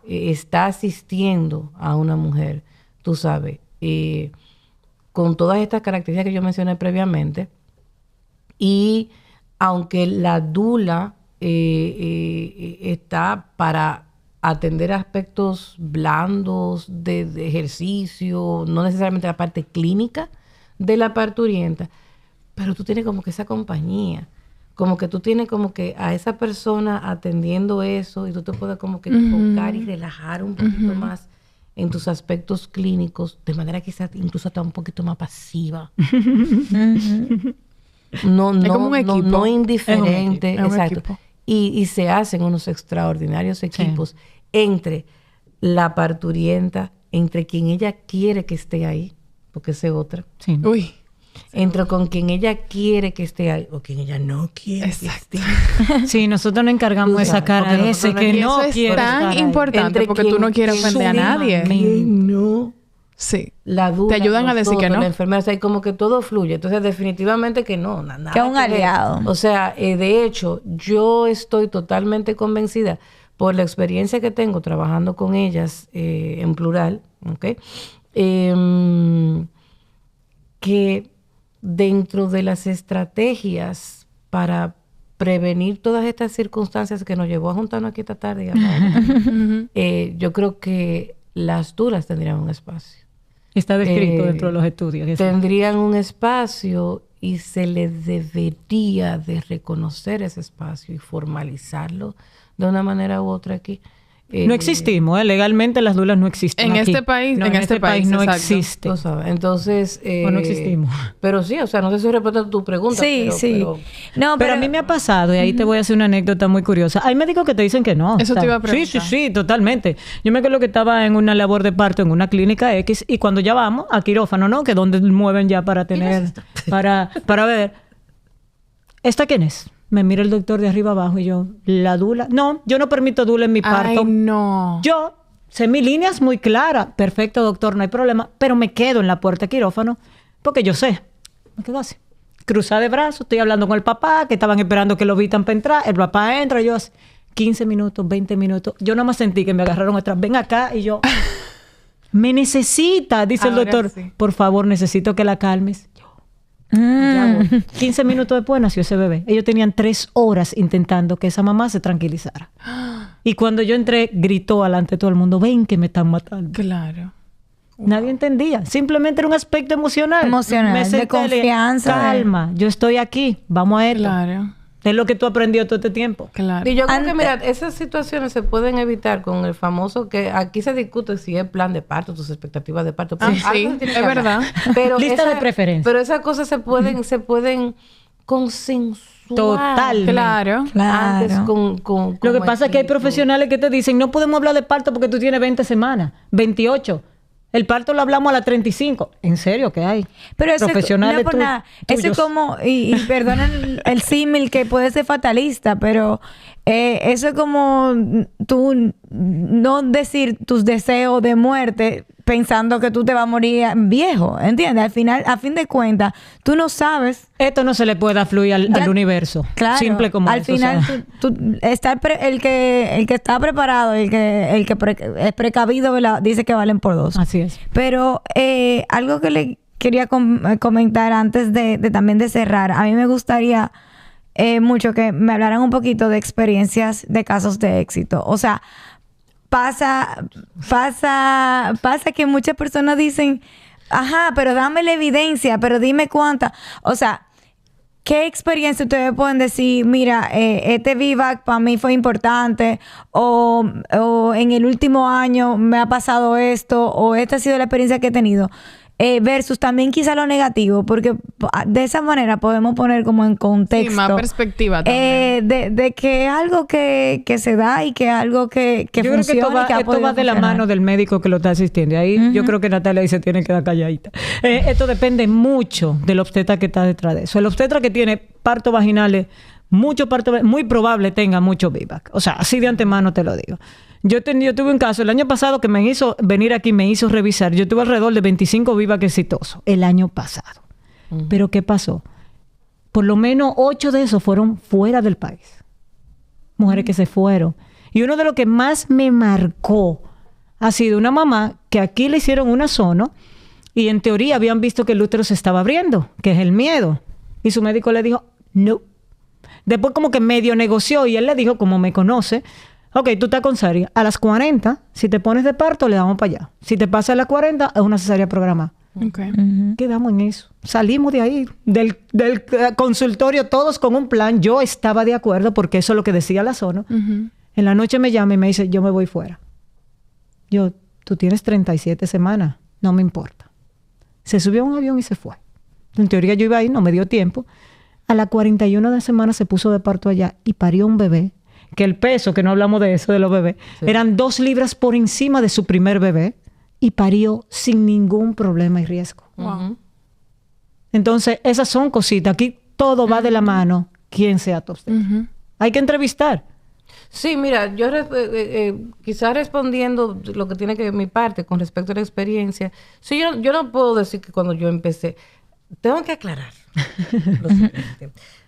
Speaker 4: está asistiendo a una mujer, tú sabes, con todas estas características que yo mencioné previamente. Y aunque la dula está para atender aspectos blandos de ejercicio, no necesariamente la parte clínica de la parturienta, pero tú tienes como que esa compañía, como que tú tienes como que a esa persona atendiendo eso y tú te puedes como que enfocar y relajar un poquito más en tus aspectos clínicos, de manera quizás incluso hasta un poquito más pasiva. No indiferente. Exacto. Y se hacen unos extraordinarios equipos entre la parturienta, entre quien ella quiere que esté ahí, porque esa es otra.
Speaker 1: Sí. Uy.
Speaker 4: entre con quien ella quiere que esté ahí o quien ella no quiere que esté.
Speaker 3: Sí, nosotros nos encargamos de sacar a ese que no
Speaker 1: eso
Speaker 3: quiere
Speaker 1: es tan
Speaker 3: estar ahí.
Speaker 1: importante porque tú no quieres ofender a nadie.
Speaker 4: Quien no.
Speaker 1: Sí.
Speaker 4: La duda,
Speaker 1: te ayudan a decir que no.
Speaker 4: La enfermera, o sea, como que todo fluye. Entonces, definitivamente que no. Nada
Speaker 2: que es un aliado.
Speaker 4: O sea, de hecho, yo estoy totalmente convencida por la experiencia que tengo trabajando con ellas en plural, ¿ok? Que dentro de las estrategias para prevenir todas estas circunstancias que nos llevó a juntarnos aquí esta tarde, yo creo que las duras tendrían un espacio.
Speaker 3: Está descrito dentro de los estudios.
Speaker 4: Tendrían un espacio y se les debería de reconocer ese espacio y formalizarlo de una manera u otra aquí.
Speaker 3: No existimos, legalmente las dulas no existen
Speaker 1: en
Speaker 3: aquí.
Speaker 1: este país,
Speaker 3: no, en este país no existe.
Speaker 4: Tú sabes. Entonces,
Speaker 3: no existimos.
Speaker 4: Pero sí, o sea, no sé si responde a tu pregunta.
Speaker 2: Sí,
Speaker 4: pero,
Speaker 2: sí.
Speaker 3: Pero a mí me ha pasado, y ahí te voy a hacer una anécdota muy curiosa. Hay médicos que te dicen que no.
Speaker 1: Eso te iba a preguntar.
Speaker 3: Sí, totalmente. Yo me acuerdo que estaba en una labor de parto en una clínica X, y cuando ya vamos a quirófano, ¿no? Que es donde mueven ya para tener, para ver. ¿Esta quién es? Me mira el doctor de arriba abajo y yo, ¿la dula? No, yo no permito dula en mi parto.
Speaker 1: Ay, no.
Speaker 3: Yo sé mi línea es muy clara. Perfecto, doctor, no hay problema. Pero me quedo en la puerta de quirófano porque yo sé. Me quedo así. Cruzada de brazos, estoy hablando con el papá, que estaban esperando que lo vitan para entrar. El papá entra, yo así, 15 minutos, 20 minutos. Yo nada más sentí que me agarraron atrás. Ven acá y yo, me necesita, dice el
Speaker 1: Ahora
Speaker 3: doctor.
Speaker 1: sí.
Speaker 3: Por favor, necesito que la calmes. 15 minutos después nació ese bebé. Ellos tenían 3 horas intentando que esa mamá se tranquilizara. Y cuando yo entré, gritó alante de todo el mundo, ven que me están matando.
Speaker 1: Claro.
Speaker 3: Nadie entendía. Simplemente era un aspecto emocional.
Speaker 2: Emocional, de
Speaker 3: le
Speaker 2: confianza.
Speaker 3: calma, yo estoy aquí, vamos a esto.
Speaker 1: Claro.
Speaker 3: Es lo que tú has aprendido todo este tiempo.
Speaker 1: Claro.
Speaker 4: Y yo creo que, mira, esas situaciones se pueden evitar con el famoso que aquí se discute si es plan de parto, tus expectativas de parto.
Speaker 1: Ah,
Speaker 4: Algo
Speaker 1: sí,
Speaker 4: se tiene
Speaker 1: es
Speaker 4: que hablar.
Speaker 1: verdad.
Speaker 4: Pero
Speaker 3: Lista de preferencias.
Speaker 4: Pero esas cosas se pueden consensuar.
Speaker 3: Totalmente.
Speaker 1: Claro.
Speaker 2: Claro.
Speaker 4: Antes con
Speaker 3: Lo que
Speaker 4: como
Speaker 3: pasa es que hay
Speaker 4: equipo.
Speaker 3: profesionales que te dicen, no podemos hablar de parto porque tú tienes 20 semanas, 28. El parto lo hablamos a las 35. ¿En serio? ¿Qué hay?
Speaker 2: Pero eso
Speaker 3: Profesionales
Speaker 2: no es por nada. Eso es como, y perdonen el símil que puede ser fatalista, pero eso es como tú no decir tus deseos de muerte pensando que tú te vas a morir viejo, ¿entiendes? Al final, a fin de cuentas, tú no sabes.
Speaker 3: Esto no se le puede fluir al universo.
Speaker 2: Claro.
Speaker 3: Simple como
Speaker 2: al
Speaker 3: eso.
Speaker 2: final,
Speaker 3: O sea.
Speaker 2: tú el que está preparado, el que es precavido, ¿verdad? Dice que valen por 2.
Speaker 3: Así es.
Speaker 2: Pero algo que le quería comentar antes de también de cerrar, a mí me gustaría mucho que me hablaran un poquito de experiencias de casos de éxito. O sea, pasa que muchas personas dicen, ajá, pero dame la evidencia, pero dime cuánta. O sea, ¿qué experiencia ustedes pueden decir? Mira, este VBAC para mí fue importante, o en el último año me ha pasado esto, o esta ha sido la experiencia que he tenido. Versus también quizá lo negativo, porque de esa manera podemos poner como en contexto.
Speaker 1: Sí, más perspectiva también.
Speaker 2: De que es algo que se da y que es algo que
Speaker 3: Yo creo que esto va de la mano del médico que lo está asistiendo. Ahí yo creo que Natalia ahí se tiene que quedar calladita. Esto depende mucho del obstetra que está detrás de eso. El obstetra que tiene partos vaginales, muy probable tenga mucho VBAC. O sea, así de antemano te lo digo. Yo tuve un caso el año pasado que me hizo venir aquí, me hizo revisar. Yo tuve alrededor de 25 VBAC exitosos el año pasado. Pero ¿qué pasó? Por lo menos 8 de esos fueron fuera del país. Mujeres que se fueron. Y uno de los que más me marcó ha sido una mamá que aquí le hicieron una zona y en teoría habían visto que el útero se estaba abriendo, que es el miedo. Y su médico le dijo, no. Después como que medio negoció y él le dijo, como me conoce, ok, tú estás con cesárea. A las 40, si te pones de parto, le damos para allá. Si te pasa a las 40, es una cesárea programada.
Speaker 1: Okay.
Speaker 3: Quedamos en eso. Salimos de ahí, del consultorio, todos con un plan. Yo estaba de acuerdo porque eso es lo que decía la zona. En la noche me llama y me dice, yo me voy fuera. Tú tienes 37 semanas, no me importa. Se subió a un avión y se fue. En teoría yo iba ahí, no me dio tiempo. A la 41 de semana se puso de parto allá y parió un bebé. Que el peso, que no hablamos de eso, de los bebés, eran 2 libras por encima de su primer bebé y parió sin ningún problema y riesgo.
Speaker 1: Wow.
Speaker 3: Entonces, esas son cositas. Aquí todo va de la mano, quien sea tu obstetra. Hay que entrevistar.
Speaker 4: Sí, mira, yo quizás respondiendo lo que tiene que ver mi parte con respecto a la experiencia, sí, yo no puedo decir que cuando yo empecé, tengo que aclarar lo siguiente.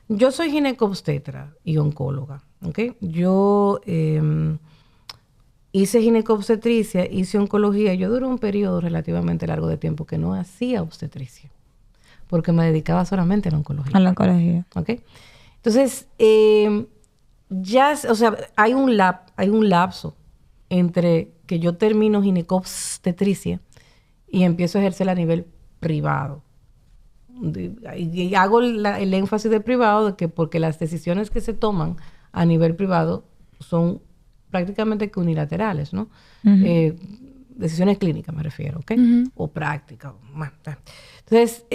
Speaker 4: Yo soy ginecobstetra y oncóloga, ¿ok? Yo hice ginecobstetricia, hice oncología, yo duré un periodo relativamente largo de tiempo que no hacía obstetricia, porque me dedicaba solamente a la oncología.
Speaker 2: A la oncología.
Speaker 4: ¿Ok? Entonces, o sea, hay un lapso entre que yo termino ginecobstetricia y empiezo a ejercer a nivel privado. Y hago el énfasis de privado de que porque las decisiones que se toman a nivel privado son prácticamente que unilaterales, ¿no? Decisiones clínicas me refiero, ¿ok? O prácticas. Entonces,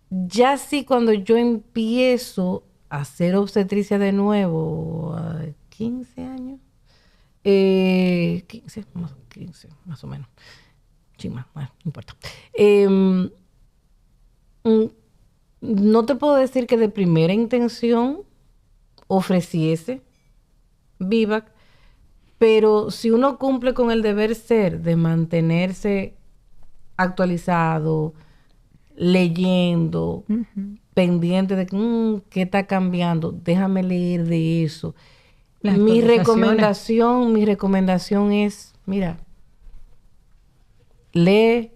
Speaker 4: ya sí cuando yo empiezo a hacer obstetricia de nuevo, a 15 años, 15 más o menos. Sí, más, bueno, no importa. No te puedo decir que de primera intención ofreciese VIVAC, pero si uno cumple con el deber ser de mantenerse actualizado, leyendo, pendiente de qué está cambiando, déjame leer de eso. Mi recomendación es, mira, lee,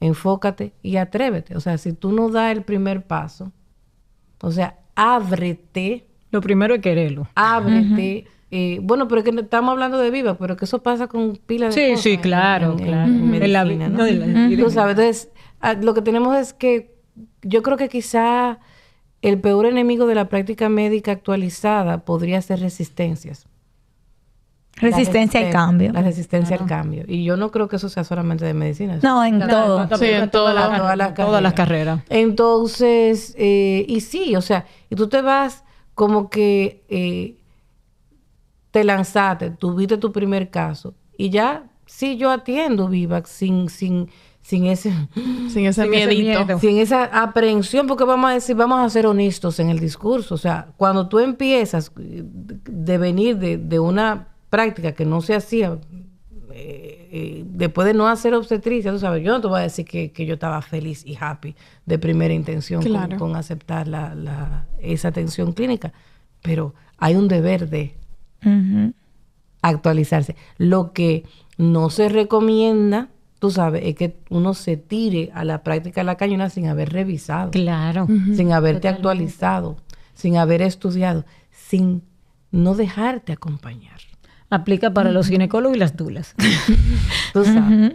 Speaker 4: enfócate y atrévete. O sea, si tú no das el primer paso, o sea, ábrete.
Speaker 3: Lo primero es quererlo.
Speaker 4: Ábrete. Bueno, pero es que estamos hablando de VIVAC, pero que eso pasa con pilas de cosas.
Speaker 3: Sí, claro, claro.
Speaker 4: En medicina, ¿no? Tú sabes, entonces, lo que tenemos es que yo creo que quizá el peor enemigo de la práctica médica actualizada podría ser resistencias.
Speaker 2: Resistencia al cambio.
Speaker 4: La resistencia al cambio. Y yo no creo que eso sea solamente de medicina.
Speaker 2: No, en todo.
Speaker 1: Sí, en todas
Speaker 3: las carreras.
Speaker 4: Entonces, y sí, o sea, y tú te vas como que te lanzaste, tuviste tu primer caso y ya, sí, yo atiendo VIVAC sin ese
Speaker 1: miedito.
Speaker 4: Sin esa aprehensión, porque vamos a ser honestos en el discurso. O sea, cuando tú empiezas de venir de una práctica que no se hacía, después de no hacer obstetricia, tú sabes, yo no te voy a decir que yo estaba feliz y happy de primera intención con aceptar esa atención clínica, pero hay un deber de actualizarse. Lo que no se recomienda, tú sabes, es que uno se tire a la práctica de la cañona sin haber revisado.
Speaker 3: Claro.
Speaker 4: Sin haberte actualizado, sin haber estudiado, sin no dejarte acompañar.
Speaker 3: Aplica para los ginecólogos y las dulas.
Speaker 4: Tú sabes,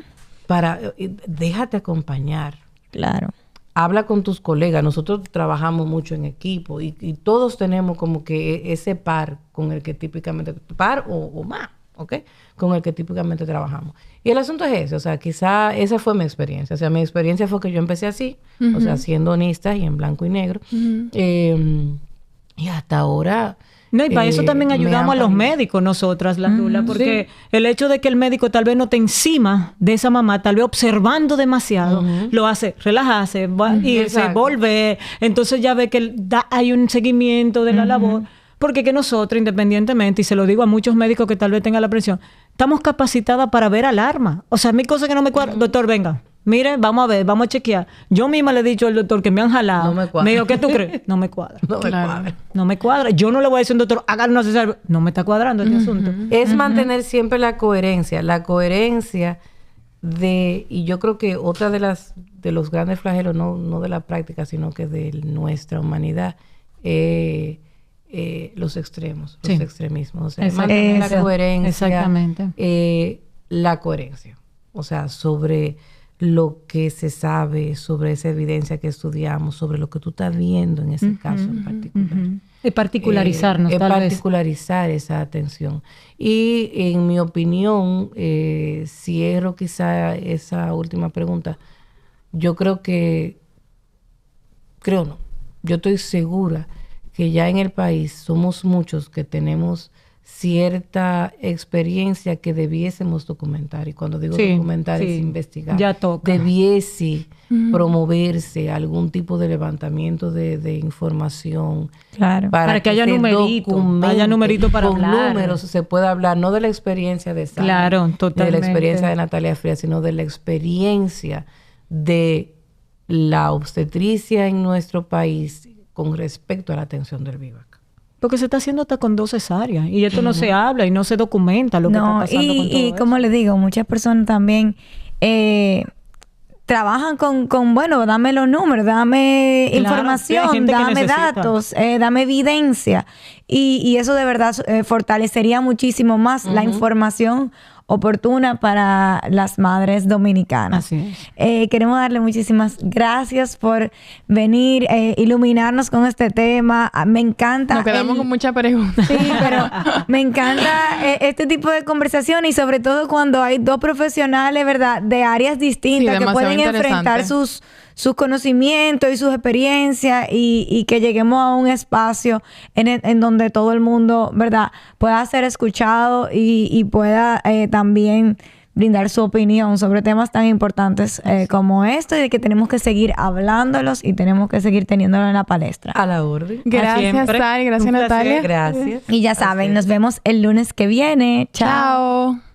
Speaker 4: déjate acompañar.
Speaker 2: Claro.
Speaker 4: Habla con tus colegas. Nosotros trabajamos mucho en equipo y todos tenemos como que ese par con el que típicamente, par o más, ¿ok? Con el que típicamente trabajamos. Y el asunto es ese, o sea, quizá esa fue mi experiencia. O sea, mi experiencia fue que yo empecé así, o sea, siendo honesta y en blanco y negro. Y hasta ahora...
Speaker 3: No, y para eso también ayudamos a los médicos, nosotras, la Lula, porque el hecho de que el médico tal vez no esté encima de esa mamá, tal vez observando demasiado, lo hace relajarse, irse, volver. Entonces ya ve que hay un seguimiento de la labor. Porque que nosotros, independientemente, y se lo digo a muchos médicos que tal vez tengan la presión, estamos capacitadas para ver alarma. O sea, a mí cosas que no me cuadran. Doctor, venga, mire, vamos a ver, vamos a chequear. Yo misma le he dicho al doctor que me han jalado.
Speaker 4: No me cuadra.
Speaker 3: Me dijo, ¿qué tú crees? No me cuadra.
Speaker 4: No me cuadra.
Speaker 3: No me cuadra. Yo no le voy a decir a un doctor, hágale una cesárea. No me está cuadrando este asunto.
Speaker 4: Es mantener siempre la coherencia. La coherencia y yo creo que otra de los grandes flagelos, no de la práctica, sino que de nuestra humanidad, los extremos, los extremismos. O sea, mantener la coherencia.
Speaker 3: Exactamente.
Speaker 4: La coherencia. O sea, sobre lo que se sabe, sobre esa evidencia que estudiamos, sobre lo que tú estás viendo en ese caso en particular.
Speaker 3: Es particularizarnos, tal vez.
Speaker 4: Particularizar esa atención. Y en mi opinión, cierro quizá esa última pregunta. Yo creo yo estoy segura que ya en el país somos muchos que tenemos cierta experiencia que debiésemos documentar. Y cuando digo documentar es investigar.
Speaker 3: Ya toca.
Speaker 4: Debiese promoverse algún tipo de levantamiento de información.
Speaker 2: Claro.
Speaker 3: Para que haya numerito para
Speaker 4: con
Speaker 3: hablar.
Speaker 4: números se pueda hablar, no de la experiencia de Sara,
Speaker 3: Claro,
Speaker 4: de la
Speaker 3: totalmente.
Speaker 4: experiencia de Natalia Frías, sino de la experiencia de la obstetricia en nuestro país con respecto a la atención del VIVAC.
Speaker 3: Porque se está haciendo hasta con 2 cesáreas. Y esto no se habla y no se documenta lo que está pasando con todo
Speaker 2: y
Speaker 3: eso.
Speaker 2: como le digo, muchas personas también trabajan con, bueno, dame los números, dame
Speaker 3: Claro, sí, hay
Speaker 2: información,
Speaker 3: gente que
Speaker 2: dame
Speaker 3: necesita.
Speaker 2: datos, dame evidencia. Y eso de verdad fortalecería muchísimo más la información oportuna para las madres dominicanas.
Speaker 3: Así es.
Speaker 2: Queremos darle muchísimas gracias por venir, iluminarnos con este tema. Me encanta.
Speaker 1: Nos quedamos con muchas preguntas.
Speaker 2: Sí, pero me encanta este tipo de conversación y sobre todo cuando hay 2 profesionales, ¿verdad?, de áreas distintas que
Speaker 1: demasiado
Speaker 2: pueden enfrentar
Speaker 1: interesante.
Speaker 2: sus conocimientos y sus experiencias y que lleguemos a un espacio en donde todo el mundo, ¿verdad?, pueda ser escuchado y pueda también brindar su opinión sobre temas tan importantes como esto y de que tenemos que seguir hablándolos y tenemos que seguir teniéndolo en la palestra.
Speaker 4: A la orden.
Speaker 1: Gracias,
Speaker 3: siempre.
Speaker 1: Sari. Gracias,
Speaker 3: Un placer.
Speaker 1: Natalia.
Speaker 4: Gracias.
Speaker 2: Y ya saben, nos vemos el lunes que viene. Chao.
Speaker 1: Chao.